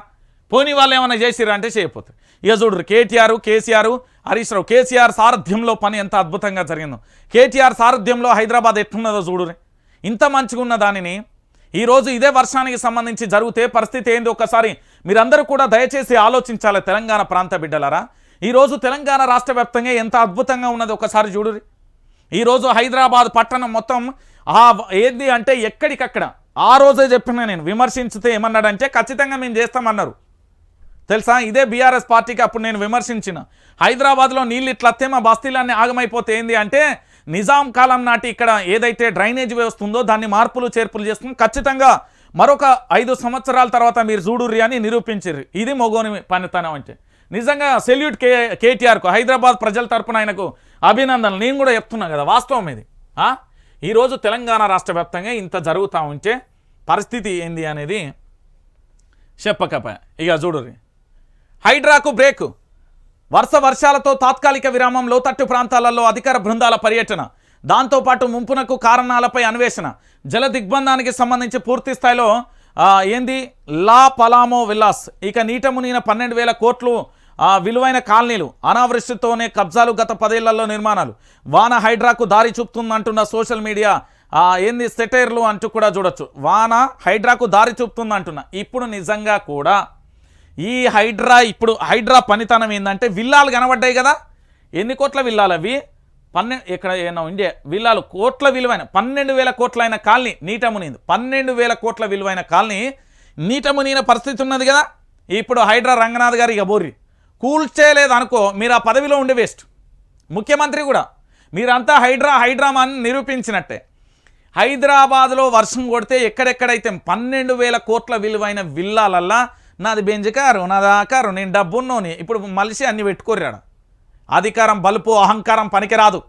పోనీ వాళ్ళు ఏమైనా చేసిరా అంటే చేయకపోతారు. ఇక చూడరు కేటీఆర్, కేసీఆర్, హరీష్ రావు. కేసీఆర్ సారథ్యంలో పని ఎంత అద్భుతంగా జరిగిందో, కేటీఆర్ సారథ్యంలో హైదరాబాద్ ఎట్లున్నదో చూడురే. ఇంత మంచిగా ఉన్న దానిని ఈరోజు ఇదే వర్షానికి సంబంధించి జరిగితే పరిస్థితి ఏంది ఒక్కసారి మీరందరూ కూడా దయచేసి ఆలోచించాలి. తెలంగాణ ప్రాంత బిడ్డలారా, ఈరోజు తెలంగాణ రాష్ట్ర వ్యాప్తంగా ఎంత అద్భుతంగా ఉన్నది ఒకసారి చూడురి. ఈరోజు హైదరాబాద్ పట్టణం మొత్తం ఏంది అంటే ఎక్కడికక్కడ ఆ రోజే చెప్పిన నేను, విమర్శించితే ఏమన్నాడంటే ఖచ్చితంగా మేము చేస్తామన్నారు తెలుసా. ఇదే బీఆర్ఎస్ పార్టీకి అప్పుడు నేను విమర్శించిన, హైదరాబాద్లో నీళ్ళు ఇట్లత్తే మా బస్తీలన్నీ ఆగమైపోతే ఏంది అంటే నిజాం కాలం నాటి ఇక్కడ ఏదైతే డ్రైనేజ్ వ్యవస్థ ఉందో దాన్ని మార్పులు చేర్పులు చేసుకుని ఖచ్చితంగా మరొక 5 సంవత్సరాల తర్వాత మీరు చూడుర్రి అని నిరూపించారు. ఇది మొగోని పనితనం అంటే. నిజంగా సెల్యూట్ కేటీఆర్కు, హైదరాబాద్ ప్రజల తరపున ఆయనకు అభినందనలు. నేను కూడా చెప్తున్నా కదా, వాస్తవం ఇది. ఈరోజు తెలంగాణ రాష్ట్ర వ్యాప్తంగా ఇంత జరుగుతూ ఉంటే పరిస్థితి ఏంది అనేది చెప్పకపోయా. ఇక చూడుర్రి, హైడ్రాకు బ్రేక్. వర్షాలతో తాత్కాలిక విరామం, లోతట్టు ప్రాంతాలలో అధికార బృందాల పర్యటన, దాంతోపాటు ముంపునకు కారణాలపై అన్వేషణ, జల దిగ్బంధానికి సంబంధించి పూర్తి స్థాయిలో ఏంది లా పలామో విలాస్. ఇక నీట మునిగిన 12,000 కోట్లు విలువైన కాలనీలు, అనావృష్టితోనే కబ్జాలు, గత 10 ఏళ్లలో నిర్మాణాలు, వాన హైడ్రాకు దారి చూపుతుందంటున్న సోషల్ మీడియా ఏంది సెటైర్లు అంటూ కూడా చూడొచ్చు. వాన హైడ్రాకు దారి చూపుతుందంటున్నా. ఇప్పుడు నిజంగా కూడా ఈ హైడ్రా పనితనం ఏంటంటే విల్లాలు కనబడ్డాయి కదా, ఎన్ని కోట్ల విల్లాలు అవి? ఇక్కడ ఏమన్నా ఇండియా విల్లాలు కోట్ల విలువైన 12,000 కోట్లైన కాలనీ నీట మునిగింది. 12,000 కోట్ల విలువైన కాలనీ నీట మునిగిన పరిస్థితి ఉన్నది కదా. ఇప్పుడు హైడ్రా రంగనాథ్ గారు ఇక బోర్రి కూల్చేయలేదు అనుకో, మీరు ఆ పదవిలో ఉండే వేస్ట్. ముఖ్యమంత్రి కూడా మీరంతా హైడ్రామా అని నిరూపించినట్టే. హైదరాబాద్లో వర్షం కొడితే ఎక్కడెక్కడైతే 12,000 కోట్ల విలువైన విల్లాలల్లా నాది బెంజ్ కారు, నాది ఆ కారు, నేను డబ్బున్నోని ఇప్పుడు మలిసి అన్ని పెట్టుకోరాడు. అధికారం బలుపు అహంకారం పనికిరాదు.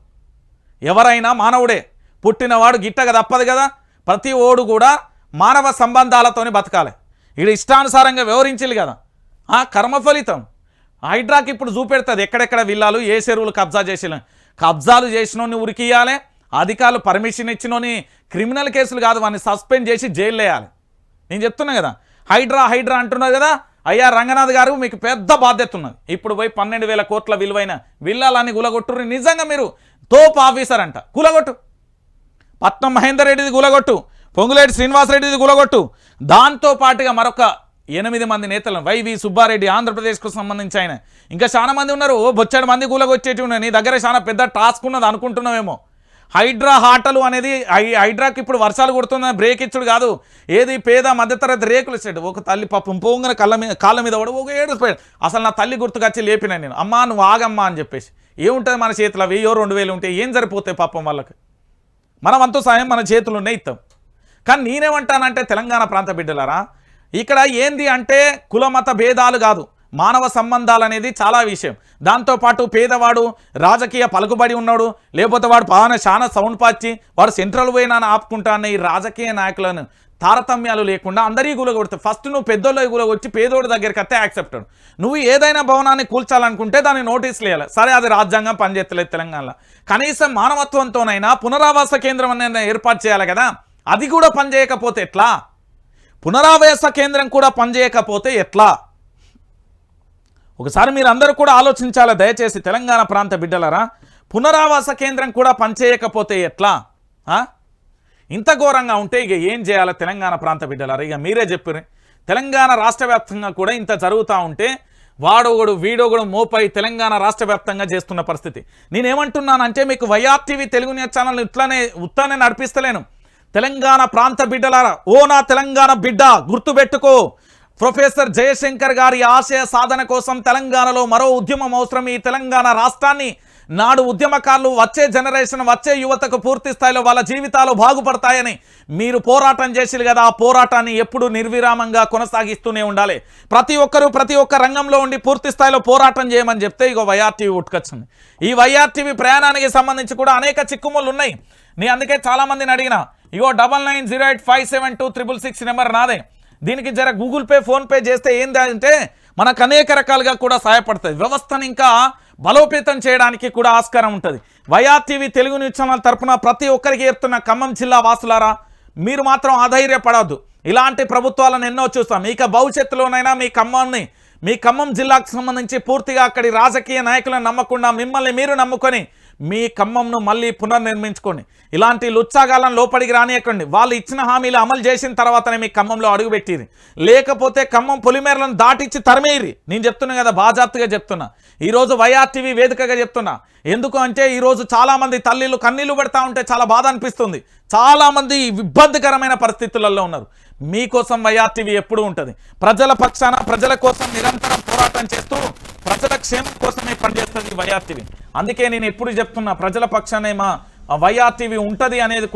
ఎవరైనా మానవుడే, పుట్టినవాడు గిట్టగా తప్పదు కదా. ప్రతి ఓడు కూడా మానవ సంబంధాలతోనే బతకాలి. ఇది ఇష్టానుసారంగా వివరించాలి కదా, కర్మ ఫలితం. హైడ్రాకి ఇప్పుడు చూపెడుతుంది ఎక్కడెక్కడ విల్లాలు, ఏ చెరువులు కబ్జాలు చేసినోని ఉరికియాలి. అధికారులు పర్మిషన్ ఇచ్చినోని క్రిమినల్ కేసులు కాదు, వాడిని సస్పెండ్ చేసి జైలు వేయాలి. నేను చెప్తున్నా కదా, హైడ్రా అంటున్నారు కదా. అయ్యా రంగనాథ్ గారు, మీకు పెద్ద బాధ్యత ఉన్నది. ఇప్పుడు పోయి 12,000 కోట్ల విలువైన విల్లాలని గులగొట్టుర్రు. నిజంగా మీరు తోపు ఆఫీసర్ అంట, గులగొట్టు. పట్నం మహేందర్ రెడ్డిది గులగొట్టు, పొంగులేటి శ్రీనివాసరెడ్డిది గులగొట్టు. దాంతోపాటుగా మరొక 8 మంది నేతలను, వైవి సుబ్బారెడ్డి ఆంధ్రప్రదేశ్కు సంబంధించి ఆయన, ఇంకా చాలా మంది ఉన్నారు. బొచ్చాడు మంది గులగొచ్చేటి ఉన్నాయి. నీ దగ్గర చాలా పెద్ద టాస్క్ ఉన్నది అనుకుంటున్నావేమో. హైడ్రా హాటలు అనేది హైడ్రాకి ఇప్పుడు వర్షాలు కొడుతుందని బ్రేక్ ఇచ్చుడు కాదు, ఏది పేద మధ్యతరగతి రేకులు ఇచ్చాడు. ఒక తల్లి పాపం పోంగన కాళ్ళ మీద పడు ఒక 7 అసలు నా తల్లి గుర్తుకొచ్చి లేపినా నేను, అమ్మా నువ్వు ఆగమ్మా అని చెప్పేసి. ఏముంటుంది మన చేతిలో 1,000-2,000 ఉంటే ఏం సరిపోతాయి పాపం వాళ్ళకి. మనం అంతా సాయం మన చేతులునే ఇస్తాం. కానీ నేనేమంటానంటే తెలంగాణ ప్రాంత బిడ్డలారా, ఇక్కడ ఏంది అంటే కులమత భేదాలు కాదు, మానవ సంబంధాలు అనేది చాలా విషయం. దాంతోపాటు పేదవాడు రాజకీయ పలుకుబడి ఉన్నాడు, లేకపోతే వాడు చాలా సౌండ్ పాచి వాడు సెంట్రల్ పోయినా ఆపుకుంటా అన్న ఈ రాజకీయ నాయకులను తారతమ్యాలు లేకుండా అందరికీ గులగొడతావు. ఫస్ట్ నువ్వు పెద్దోళ్ళు గులగొచ్చి పేదోడి దగ్గరికి వస్తే యాక్సెప్టెడ్. నువ్వు ఏదైనా భవనాన్ని కూల్చాలనుకుంటే దాన్ని నోటీసులు వేయాలి. సరే, అది రాజ్యాంగం పనిచేస్తలేదు తెలంగాణలో. కనీసం మానవత్వంతోనైనా పునరావాస కేంద్రం అనేది ఏర్పాటు చేయాలి కదా, అది కూడా పనిచేయకపోతే ఎట్లా? పునరావాస కేంద్రం కూడా పనిచేయకపోతే ఎట్లా? ఒకసారి మీరు అందరూ కూడా ఆలోచించాలి దయచేసి తెలంగాణ ప్రాంత బిడ్డలరా. పునరావాస కేంద్రం కూడా పనిచేయకపోతే ఎట్లా? ఇంత ఘోరంగా ఉంటే ఇక ఏం చేయాలి తెలంగాణ ప్రాంత బిడ్డలారా? ఇక మీరే చెప్పారు. తెలంగాణ రాష్ట్ర వ్యాప్తంగా కూడా ఇంత జరుగుతూ ఉంటే వాడొకడు వీడొకడు మోపై తెలంగాణ రాష్ట్ర వ్యాప్తంగా చేస్తున్న పరిస్థితి. నేనేమంటున్నానంటే మీకు వైఆర్టీవీ తెలుగు న్యూస్ ఛానల్ ఉత్తానే నడిపిస్తలేను. తెలంగాణ ప్రాంత బిడ్డలారా, ఓ నా తెలంగాణ బిడ్డ గుర్తుపెట్టుకో, ప్రొఫెసర్ జయశంకర్ గారి ఆశయ సాధన కోసం తెలంగాణలో మరో ఉద్యమం అవసరం. ఈ తెలంగాణ రాష్ట్రాన్ని నాడు ఉద్యమకారులు వచ్చే జనరేషన్ వచ్చే యువతకు పూర్తి స్థాయిలో వాళ్ళ జీవితాలు బాగుపడతాయని మీరు పోరాటం చేసిరు కదా, ఆ పోరాటాన్ని ఎప్పుడు నిర్విరామంగా కొనసాగిస్తూనే ఉండాలి. ప్రతి ఒక్క రంగంలో ఉండి పూర్తి స్థాయిలో పోరాటం చేయమని చెప్తే ఇగో వైఆర్టీవీ ఉట్టుకొచ్చింది. ఈ వైఆర్టీవీ ప్రయాణానికి సంబంధించి కూడా అనేక చిక్కుముళ్ళు ఉన్నాయి. అందుకే చాలామందిని అడిగిన, ఇగో 9908572666 నెంబర్ నాదే. దీనికి జర గూగుల్ పే ఫోన్పే చేస్తే ఏంది అంటే మనకు అనేక రకాలుగా కూడా సహాయపడుతుంది. వ్యవస్థను ఇంకా బలోపేతం చేయడానికి కూడా ఆస్కారం ఉంటుంది. వైఆర్టీవీ తెలుగు న్యూస్ ఛానల్ తరఫున ప్రతి ఒక్కరికి చెప్తున్న ఖమ్మం జిల్లా వాసులారా, మీరు మాత్రం అధైర్యపడవద్దు. ఇలాంటి ప్రభుత్వాలను ఎన్నో చూస్తాం. ఇక భవిష్యత్తులోనైనా మీ ఖమ్మం జిల్లాకు సంబంధించి పూర్తిగా అక్కడి రాజకీయ నాయకులను నమ్మకుండా మిమ్మల్ని మీరు నమ్ముకొని మీ ఖమ్మంను మళ్ళీ పునర్నిర్మించుకోండి. ఇలాంటి లుచ్చాగాలను లోపలికి రానియకండి. వాళ్ళు ఇచ్చిన హామీలు అమలు చేసిన తర్వాతనే మీ ఖమ్మంలో అడుగుపెట్టిరి. లేకపోతే ఖమ్మం పొలిమేరలను దాటిచ్చి తరిమేయిరి. నేను చెప్తున్నా కదా, బాజాప్తుగా చెప్తున్నా. ఈరోజు వైఆర్టీవీ వేదికగా చెప్తున్నా. ఎందుకు అంటే ఈరోజు చాలామంది తల్లిలు కన్నీళ్లు పెడతా ఉంటే చాలా బాధ అనిపిస్తుంది. చాలామంది ఇబ్బందికరమైన పరిస్థితులలో ఉన్నారు. మీకోసం వైఆర్టీవీ ఎప్పుడూ ఉంటుంది. ప్రజల పక్షాన ప్రజల కోసం నిరంతరం పోరాటం చేస్తూ ప్రజల క్షేమం కోసమే పనిచేస్తుంది వైఆర్టీవీ. అందుకే నేను ఎప్పుడు చెప్తున్నా, ప్రజల పక్షానే మా వైఆర్టీవీ ఉంటుంది అనేది కూడా